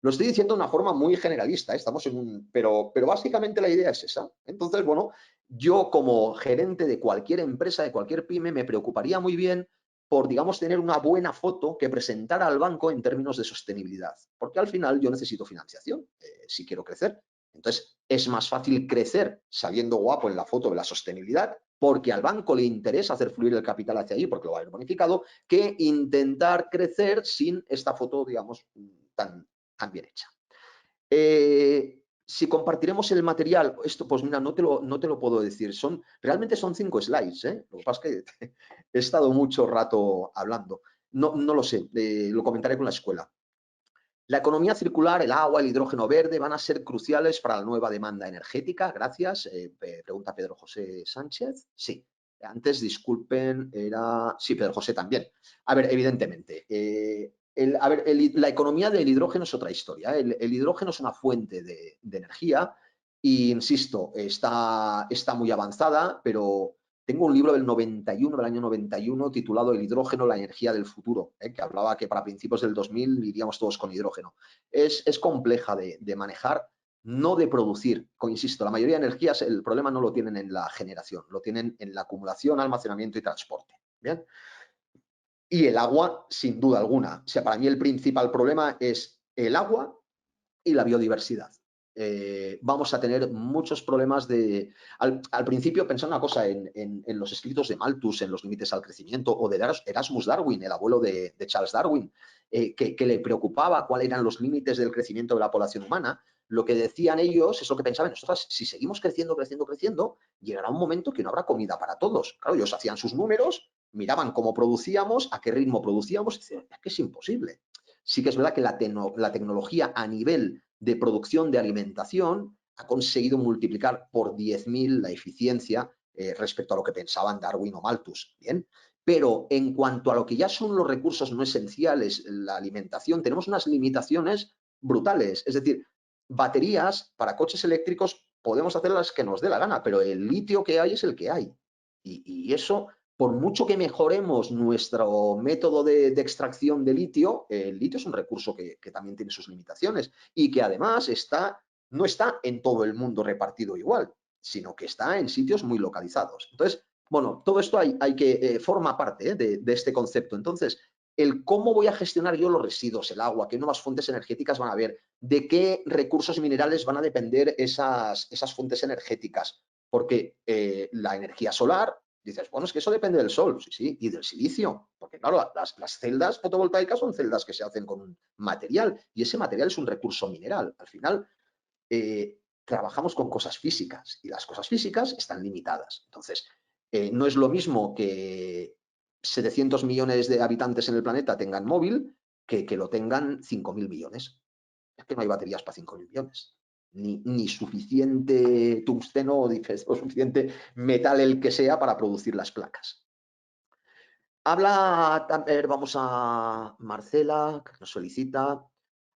Lo estoy diciendo de una forma muy generalista, estamos pero básicamente la idea es esa. Entonces, bueno, yo como gerente de cualquier empresa, de cualquier pyme, me preocuparía muy bien por, digamos, tener una buena foto que presentar al banco en términos de sostenibilidad, porque al final yo necesito financiación si quiero crecer. Entonces, es más fácil crecer saliendo guapo en la foto de la sostenibilidad, porque al banco le interesa hacer fluir el capital hacia allí, porque lo va a haber bonificado, que intentar crecer sin esta foto, digamos, tan bien hecha. Si compartiremos el material, esto pues mira, no te lo puedo decir, realmente son 5 slides, lo que pasa es que he estado mucho rato hablando, no lo sé, lo comentaré con la escuela. La economía circular, el agua, el hidrógeno verde van a ser cruciales para la nueva demanda energética. Gracias. Pregunta Pedro José Sánchez. Sí. Antes, disculpen, sí, Pedro José también. A ver, evidentemente. La economía del hidrógeno es otra historia. El hidrógeno es una fuente de energía y, insisto, está muy avanzada, pero tengo un libro del año 91, titulado El hidrógeno, la energía del futuro, que hablaba que para principios del 2000 iríamos todos con hidrógeno. Es compleja de manejar, no de producir. Insisto, la mayoría de energías el problema no lo tienen en la generación, lo tienen en la acumulación, almacenamiento y transporte. ¿Bien? Y el agua, sin duda alguna. O sea, para mí el principal problema es el agua y la biodiversidad. Vamos a tener muchos problemas al principio, pensar una cosa, en los escritos de Malthus, en los límites al crecimiento, o de Erasmus Darwin, el abuelo de Charles Darwin, que le preocupaba cuáles eran los límites del crecimiento de la población humana. Lo que decían ellos es lo que pensaban nosotros: si seguimos creciendo, llegará un momento que no habrá comida para todos. Claro, ellos hacían sus números, miraban cómo producíamos, a qué ritmo producíamos, y decían, es que es imposible. Sí que es verdad que la tecnología a nivel de producción de alimentación ha conseguido multiplicar por 10.000 la eficiencia respecto a lo que pensaban Darwin o Malthus. Bien, pero en cuanto a lo que ya son los recursos no esenciales, la alimentación, tenemos unas limitaciones brutales. Es decir, baterías para coches eléctricos podemos hacer las que nos dé la gana, pero el litio que hay es el que hay. Y eso, por mucho que mejoremos nuestro método de extracción de litio, el litio es un recurso que también tiene sus limitaciones y que además no está en todo el mundo repartido igual, sino que está en sitios muy localizados. Entonces, bueno, todo esto forma parte de este concepto. Entonces, el cómo voy a gestionar yo los residuos, el agua, qué nuevas fuentes energéticas van a haber, de qué recursos minerales van a depender esas fuentes energéticas, porque la energía solar Dices, bueno, es que eso depende del sol, sí, sí, y del silicio, porque claro, las celdas fotovoltaicas son celdas que se hacen con un material y ese material es un recurso mineral. Al final, trabajamos con cosas físicas y las cosas físicas están limitadas. Entonces, no es lo mismo que 700 millones de habitantes en el planeta tengan móvil que lo tengan 5.000 millones. Es que no hay baterías para 5.000 millones. Ni suficiente tungsteno o suficiente metal el que sea para producir las placas. Habla, a ver, vamos a Marcela, que nos solicita.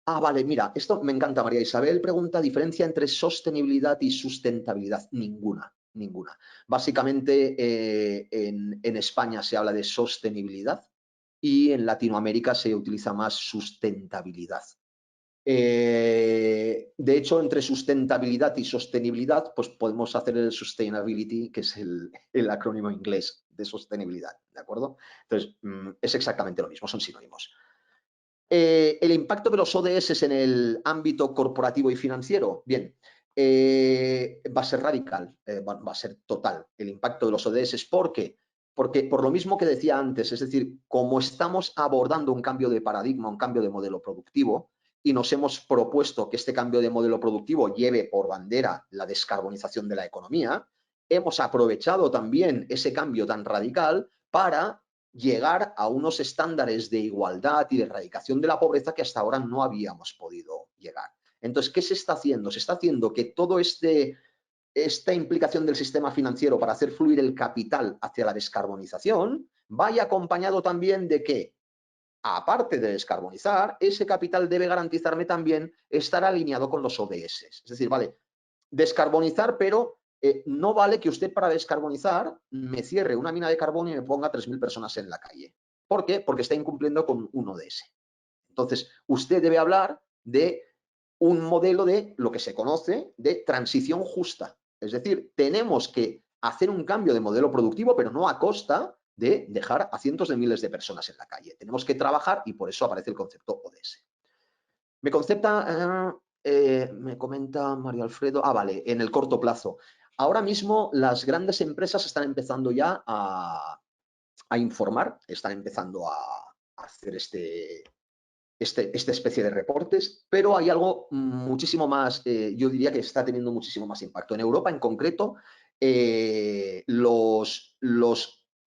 Vale, mira, esto me encanta, María Isabel pregunta, ¿diferencia entre sostenibilidad y sustentabilidad? Ninguna, ninguna. Básicamente, en España se habla de sostenibilidad y en Latinoamérica se utiliza más sustentabilidad. De hecho, entre sustentabilidad y sostenibilidad, pues podemos hacer el sustainability, que es el acrónimo inglés de sostenibilidad, ¿de acuerdo? Entonces, es exactamente lo mismo, son sinónimos. El impacto de los ODS en el ámbito corporativo y financiero, bien, va a ser radical, va a ser total el impacto de los ODS. ¿Por qué? Porque por lo mismo que decía antes, es decir, como estamos abordando un cambio de paradigma, un cambio de modelo productivo, y nos hemos propuesto que este cambio de modelo productivo lleve por bandera la descarbonización de la economía, hemos aprovechado también ese cambio tan radical para llegar a unos estándares de igualdad y de erradicación de la pobreza que hasta ahora no habíamos podido llegar. Entonces, ¿qué se está haciendo? Se está haciendo que todo esta implicación del sistema financiero para hacer fluir el capital hacia la descarbonización vaya acompañado también de que, aparte de descarbonizar, ese capital debe garantizarme también estar alineado con los ODS. Es decir, vale, descarbonizar, pero no vale que usted para descarbonizar me cierre una mina de carbón y me ponga 3.000 personas en la calle. ¿Por qué? Porque está incumpliendo con un ODS. Entonces, usted debe hablar de un modelo de lo que se conoce de transición justa. Es decir, tenemos que hacer un cambio de modelo productivo, pero no a costa de dejar a cientos de miles de personas en la calle. Tenemos que trabajar y por eso aparece el concepto ODS. Me comenta Mario Alfredo, vale, en el corto plazo. Ahora mismo las grandes empresas están empezando ya a informar, están empezando a hacer esta especie de reportes, pero hay algo muchísimo más, yo diría que está teniendo muchísimo más impacto. En Europa, en concreto, los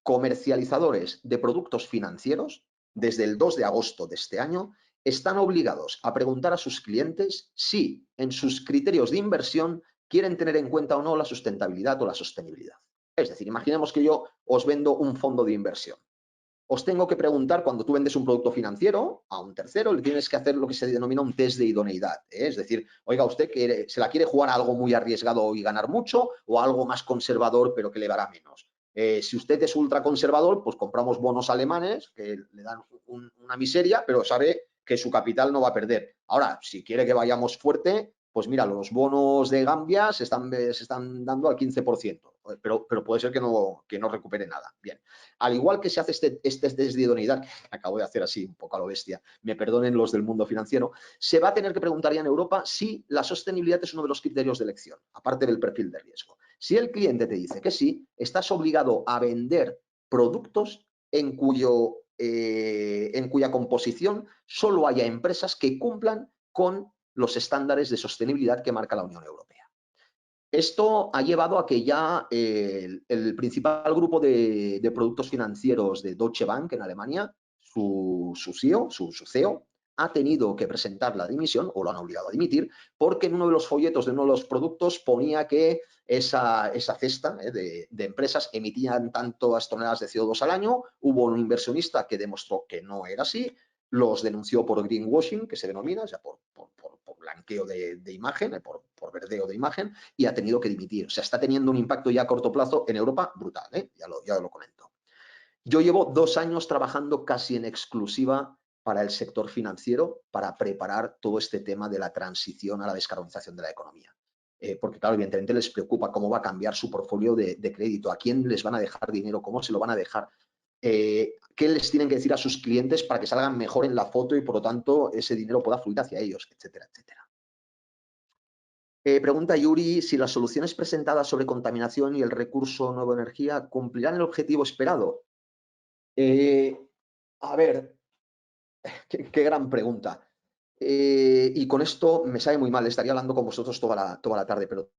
comercializadores de productos financieros, desde el 2 de agosto de este año, están obligados a preguntar a sus clientes si en sus criterios de inversión quieren tener en cuenta o no la sustentabilidad o la sostenibilidad. Es decir, imaginemos que yo os vendo un fondo de inversión. Os tengo que preguntar, cuando tú vendes un producto financiero a un tercero, le tienes que hacer lo que se denomina un test de idoneidad. Es decir, oiga, ¿usted se la quiere jugar a algo muy arriesgado y ganar mucho o a algo más conservador pero que le dará menos? Si usted es ultra conservador, pues compramos bonos alemanes que le dan una miseria, pero sabe que su capital no va a perder. Ahora, si quiere que vayamos fuerte, pues mira, los bonos de Gambia se están dando al 15%, pero puede ser que no recupere nada. Bien. Al igual que se hace este test de idoneidad, que acabo de hacer así un poco a lo bestia, me perdonen los del mundo financiero, se va a tener que preguntar ya en Europa si la sostenibilidad es uno de los criterios de elección, aparte del perfil de riesgo. Si el cliente te dice que sí, estás obligado a vender productos en cuya composición solo haya empresas que cumplan con los estándares de sostenibilidad que marca la Unión Europea. Esto ha llevado a que ya el principal grupo de productos financieros de Deutsche Bank en Alemania, su CEO, su CEO, ha tenido que presentar la dimisión o lo han obligado a dimitir porque en uno de los folletos de uno de los productos ponía que esa cesta de empresas emitían tantas toneladas de CO2 al año. Hubo un inversionista que demostró que no era así, los denunció por greenwashing, que se denomina, o sea, por blanqueo de imagen, por verdeo de imagen, y ha tenido que dimitir. O sea, está teniendo un impacto ya a corto plazo en Europa brutal, ya lo comento. Yo llevo 2 años trabajando casi en exclusiva para el sector financiero para preparar todo este tema de la transición a la descarbonización de la economía. Porque, claro, evidentemente les preocupa cómo va a cambiar su portfolio de crédito, a quién les van a dejar dinero, cómo se lo van a dejar, qué les tienen que decir a sus clientes para que salgan mejor en la foto y, por lo tanto, ese dinero pueda fluir hacia ellos, etcétera, etcétera. Pregunta Yuri si las soluciones presentadas sobre contaminación y el recurso nueva energía cumplirán el objetivo esperado. Eh, a ver, qué gran pregunta. Y con esto me sabe muy mal, estaría hablando con vosotros toda la tarde, pero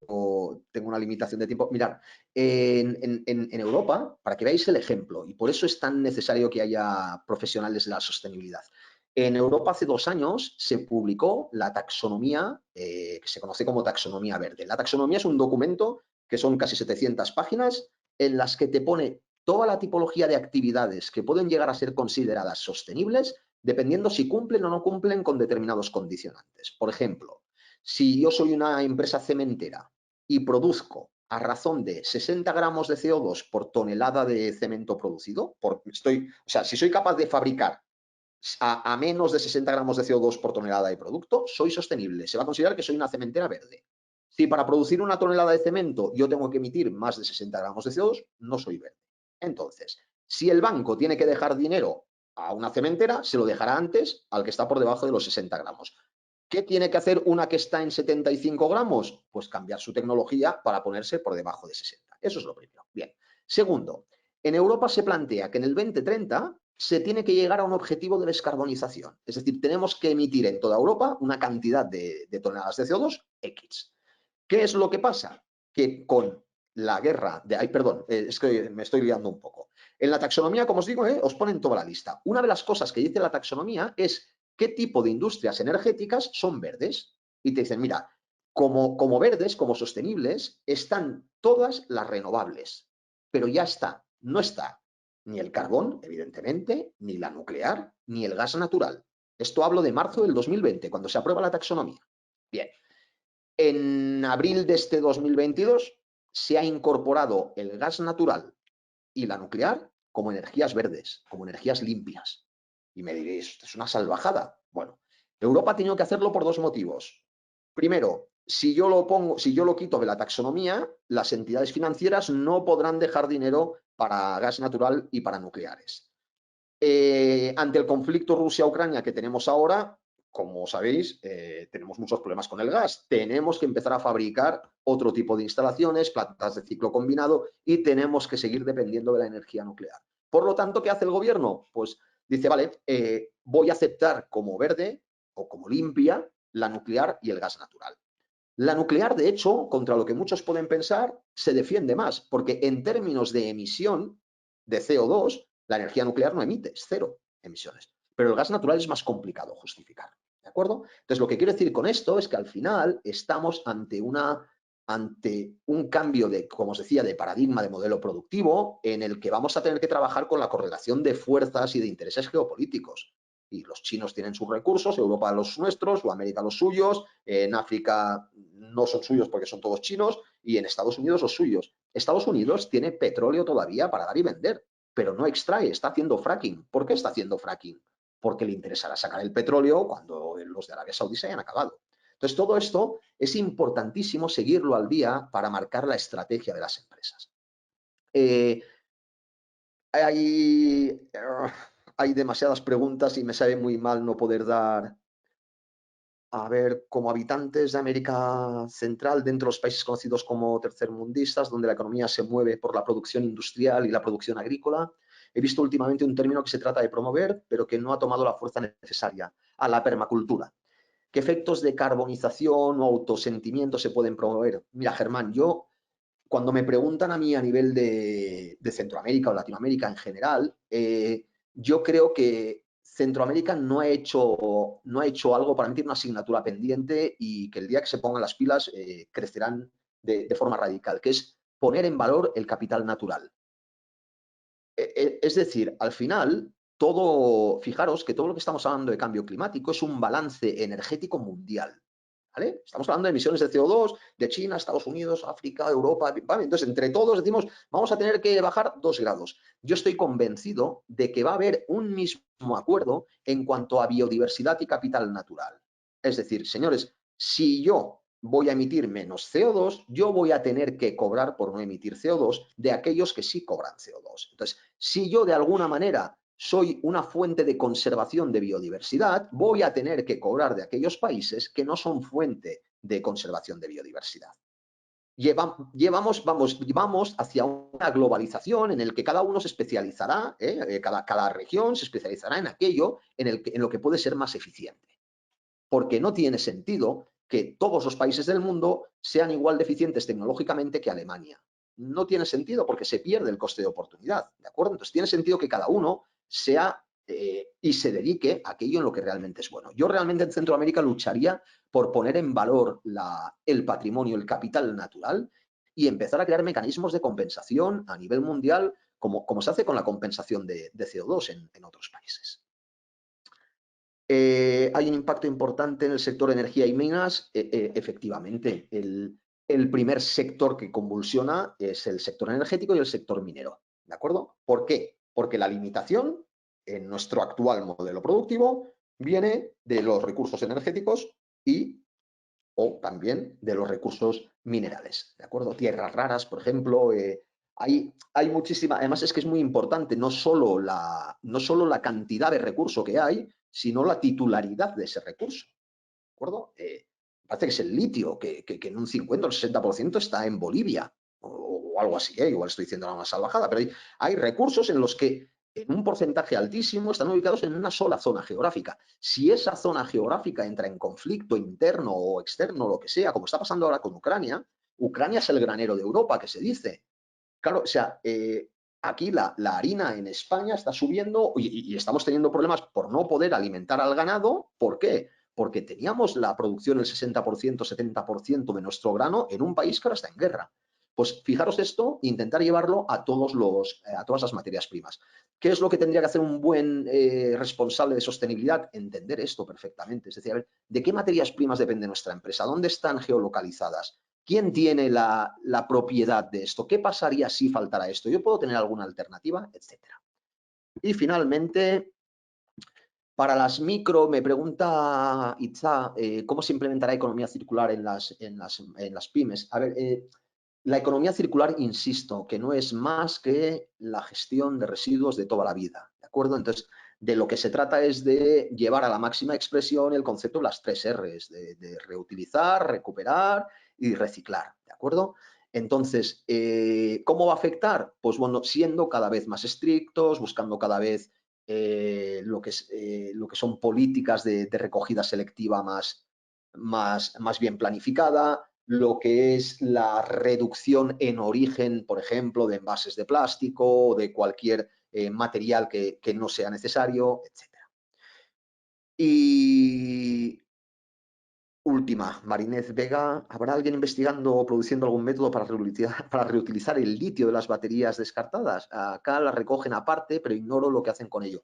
tengo una limitación de tiempo. Mirad, en Europa, para que veáis el ejemplo, y por eso es tan necesario que haya profesionales de la sostenibilidad. En Europa hace 2 años se publicó la taxonomía, que se conoce como taxonomía verde. La taxonomía es un documento que son casi 700 páginas en las que te pone toda la tipología de actividades que pueden llegar a ser consideradas sostenibles dependiendo si cumplen o no cumplen con determinados condicionantes. Por ejemplo, si yo soy una empresa cementera y produzco a razón de 60 gramos de CO2 por tonelada de cemento producido, si soy capaz de fabricar a menos de 60 gramos de CO2 por tonelada de producto, soy sostenible. Se va a considerar que soy una cementera verde. Si para producir una tonelada de cemento yo tengo que emitir más de 60 gramos de CO2, no soy verde. Entonces, si el banco tiene que dejar dinero a una cementera, se lo dejará antes al que está por debajo de los 60 gramos. ¿Qué tiene que hacer una que está en 75 gramos? Pues cambiar su tecnología para ponerse por debajo de 60. Eso es lo primero. Bien. Segundo, en Europa se plantea que en el 2030 se tiene que llegar a un objetivo de descarbonización. Es decir, tenemos que emitir en toda Europa una cantidad de toneladas de CO2 X. ¿Qué es lo que pasa? Que con la guerra de... Ay, perdón, es que me estoy liando un poco. En la taxonomía, como os digo, os ponen toda la lista. Una de las cosas que dice la taxonomía es qué tipo de industrias energéticas son verdes. Y te dicen, mira, como verdes, como sostenibles, están todas las renovables. Pero ya está, no está ni el carbón, evidentemente, ni la nuclear, ni el gas natural. Esto hablo de marzo del 2020, cuando se aprueba la taxonomía. Bien, en abril de este 2022 se ha incorporado el gas natural y la nuclear como energías verdes, como energías limpias. Y me diréis, es una salvajada. Bueno, Europa ha tenido que hacerlo por 2 motivos. Primero, si yo lo quito de la taxonomía, las entidades financieras no podrán dejar dinero para gas natural y para nucleares. Ante el conflicto Rusia-Ucrania que tenemos ahora, como sabéis, tenemos muchos problemas con el gas. Tenemos que empezar a fabricar otro tipo de instalaciones, plantas de ciclo combinado, y tenemos que seguir dependiendo de la energía nuclear. Por lo tanto, ¿qué hace el gobierno? Pues dice, vale, voy a aceptar como verde o como limpia la nuclear y el gas natural. La nuclear, de hecho, contra lo que muchos pueden pensar, se defiende más, porque en términos de emisión de CO2, la energía nuclear no emite, es cero emisiones. Pero el gas natural es más complicado justificar. ¿De acuerdo? Entonces, lo que quiero decir con esto es que al final estamos ante un cambio de, como os decía, de paradigma de modelo productivo en el que vamos a tener que trabajar con la correlación de fuerzas y de intereses geopolíticos. Y los chinos tienen sus recursos, Europa los nuestros, o América los suyos, en África no son suyos porque son todos chinos, y en Estados Unidos los suyos. Estados Unidos tiene petróleo todavía para dar y vender, pero no extrae, está haciendo fracking. ¿Por qué está haciendo fracking? Porque le interesará sacar el petróleo cuando los de Arabia Saudí se hayan acabado. Entonces, todo esto es importantísimo seguirlo al día para marcar la estrategia de las empresas. Hay, hay demasiadas preguntas y me sabe muy mal no poder dar. A ver, como habitantes de América Central, dentro de los países conocidos como tercermundistas, donde la economía se mueve por la producción industrial y la producción agrícola, he visto últimamente un término que se trata de promover, pero que no ha tomado la fuerza necesaria, a la permacultura. ¿Qué efectos de carbonización o autosentimiento se pueden promover? Mira, Germán, yo cuando me preguntan a mí a nivel de Centroamérica o Latinoamérica en general, yo creo que Centroamérica no ha hecho algo para emitir una asignatura pendiente y que el día que se pongan las pilas crecerán de forma radical, que es poner en valor el capital natural. Es decir, al final, fijaros que todo lo que estamos hablando de cambio climático es un balance energético mundial. ¿Vale? Estamos hablando de emisiones de CO2 de China, Estados Unidos, África, Europa. ¿Vale? Entonces, entre todos decimos, vamos a tener que bajar 2 grados. Yo estoy convencido de que va a haber un mismo acuerdo en cuanto a biodiversidad y capital natural. Es decir, señores, si yo voy a emitir menos CO2, yo voy a tener que cobrar por no emitir CO2 de aquellos que sí cobran CO2. Entonces, si yo de alguna manera soy una fuente de conservación de biodiversidad, voy a tener que cobrar de aquellos países que no son fuente de conservación de biodiversidad. Vamos hacia una globalización en el que cada uno se especializará, cada región se especializará en aquello en lo que puede ser más eficiente. Porque no tiene sentido que todos los países del mundo sean igual de eficientes tecnológicamente que Alemania. No tiene sentido porque se pierde el coste de oportunidad, ¿de acuerdo? Entonces tiene sentido que cada uno sea y se dedique a aquello en lo que realmente es bueno. Yo realmente en Centroamérica lucharía por poner en valor el patrimonio, el capital natural y empezar a crear mecanismos de compensación a nivel mundial como se hace con la compensación de CO2 en otros países. ¿Hay un impacto importante en el sector energía y minas? Efectivamente, el primer sector que convulsiona es el sector energético y el sector minero, ¿de acuerdo? ¿Por qué? Porque la limitación en nuestro actual modelo productivo viene de los recursos energéticos o también de los recursos minerales, ¿de acuerdo? Tierras raras, por ejemplo, hay muchísima, además es que es muy importante no solo la cantidad de recurso que hay, sino la titularidad de ese recurso, ¿de acuerdo? Parece que es el litio, que en un 50 o 60% está en Bolivia, o algo así, igual estoy diciendo una salvajada, pero hay recursos en los que en un porcentaje altísimo están ubicados en una sola zona geográfica. Si esa zona geográfica entra en conflicto interno o externo, lo que sea, como está pasando ahora con Ucrania, Ucrania es el granero de Europa, que se dice. Claro, o sea, aquí la harina en España está subiendo y estamos teniendo problemas por no poder alimentar al ganado. ¿Por qué? Porque teníamos la producción el 60%, 70% de nuestro grano en un país que ahora está en guerra. Pues fijaros esto, intentar llevarlo a todas las materias primas. ¿Qué es lo que tendría que hacer un buen responsable de sostenibilidad? Entender esto perfectamente. Es decir, a ver, ¿de qué materias primas depende nuestra empresa? ¿Dónde están geolocalizadas? ¿Quién tiene la propiedad de esto? ¿Qué pasaría si faltara esto? ¿Yo puedo tener alguna alternativa? Etcétera. Y finalmente, para las micro, me pregunta Itza, ¿cómo se implementará economía circular en las pymes? A ver, la economía circular, insisto, que no es más que la gestión de residuos de toda la vida, ¿de acuerdo? Entonces, de lo que se trata es de llevar a la máxima expresión el concepto de las 3 Rs, de reutilizar, recuperar y reciclar, ¿de acuerdo? Entonces, ¿cómo va a afectar? Pues bueno, siendo cada vez más estrictos, buscando cada vez lo que son políticas de recogida selectiva más bien planificada, lo que es la reducción en origen, por ejemplo, de envases de plástico o de cualquier material que no sea necesario, etc. Y última, Marinés Vega, ¿habrá alguien investigando o produciendo algún método para reutilizar el litio de las baterías descartadas? Acá las recogen aparte, pero ignoro lo que hacen con ello.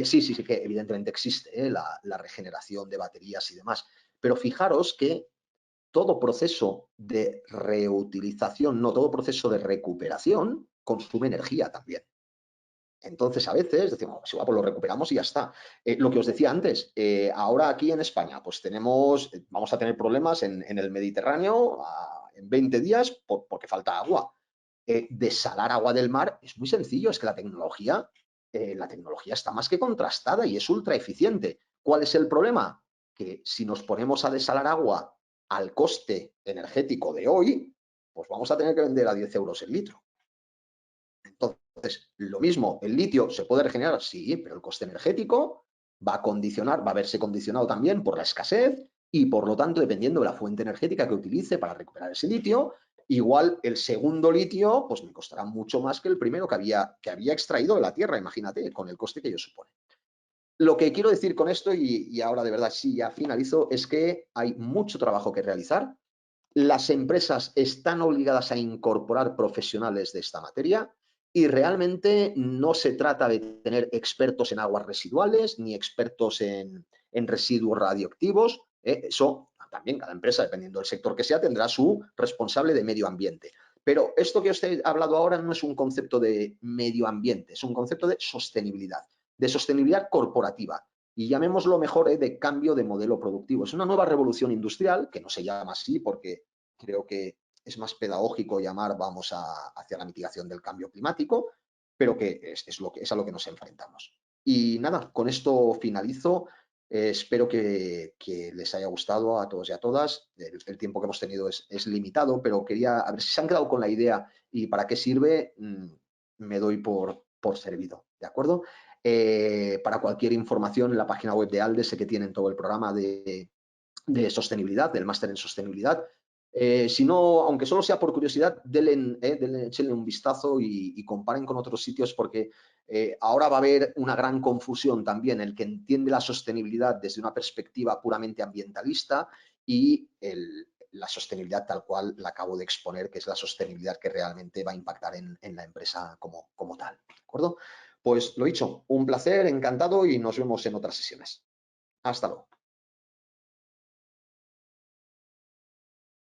Sí, que evidentemente existe la regeneración de baterías y demás. Pero fijaros que todo proceso de reutilización, no todo proceso de recuperación, consume energía también. Entonces, a veces decimos, pues lo recuperamos y ya está. Lo que os decía antes, ahora aquí en España, pues vamos a tener problemas en el Mediterráneo en 20 días porque falta agua. Desalar agua del mar es muy sencillo, es que la tecnología está más que contrastada y es ultra eficiente. ¿Cuál es el problema? Que si nos ponemos a desalar agua al coste energético de hoy, pues vamos a tener que vender a 10 euros el litro. Entonces, lo mismo, el litio se puede regenerar, sí, pero el coste energético va a verse condicionado también por la escasez y, por lo tanto, dependiendo de la fuente energética que utilice para recuperar ese litio, igual el segundo litio pues me costará mucho más que el primero que había extraído de la tierra, imagínate, con el coste que ello supone. Lo que quiero decir con esto, y ahora de verdad sí ya finalizo, es que hay mucho trabajo que realizar. Las empresas están obligadas a incorporar profesionales de esta materia y realmente no se trata de tener expertos en aguas residuales ni expertos en residuos radioactivos. Eso también cada empresa, dependiendo del sector que sea, tendrá su responsable de medio ambiente. Pero esto que os he hablado ahora no es un concepto de medio ambiente, es un concepto de sostenibilidad corporativa. Y llamémoslo mejor de cambio de modelo productivo. Es una nueva revolución industrial, que no se llama así porque creo que es más pedagógico llamar hacia la mitigación del cambio climático, pero que es a lo que nos enfrentamos. Y nada, con esto finalizo. Espero que les haya gustado a todos y a todas. El tiempo que hemos tenido es limitado, pero quería, a ver si se han quedado con la idea y para qué sirve, me doy por servido, ¿de acuerdo? Para cualquier información en la página web de ALDE sé que tienen todo el programa de sostenibilidad, del máster en sostenibilidad. Si no, aunque solo sea por curiosidad, échenle un vistazo y comparen con otros sitios porque ahora va a haber una gran confusión también, el que entiende la sostenibilidad desde una perspectiva puramente ambientalista y la sostenibilidad tal cual la acabo de exponer, que es la sostenibilidad que realmente va a impactar en la empresa como tal. ¿De acuerdo? Pues lo dicho, un placer, encantado y nos vemos en otras sesiones. Hasta luego.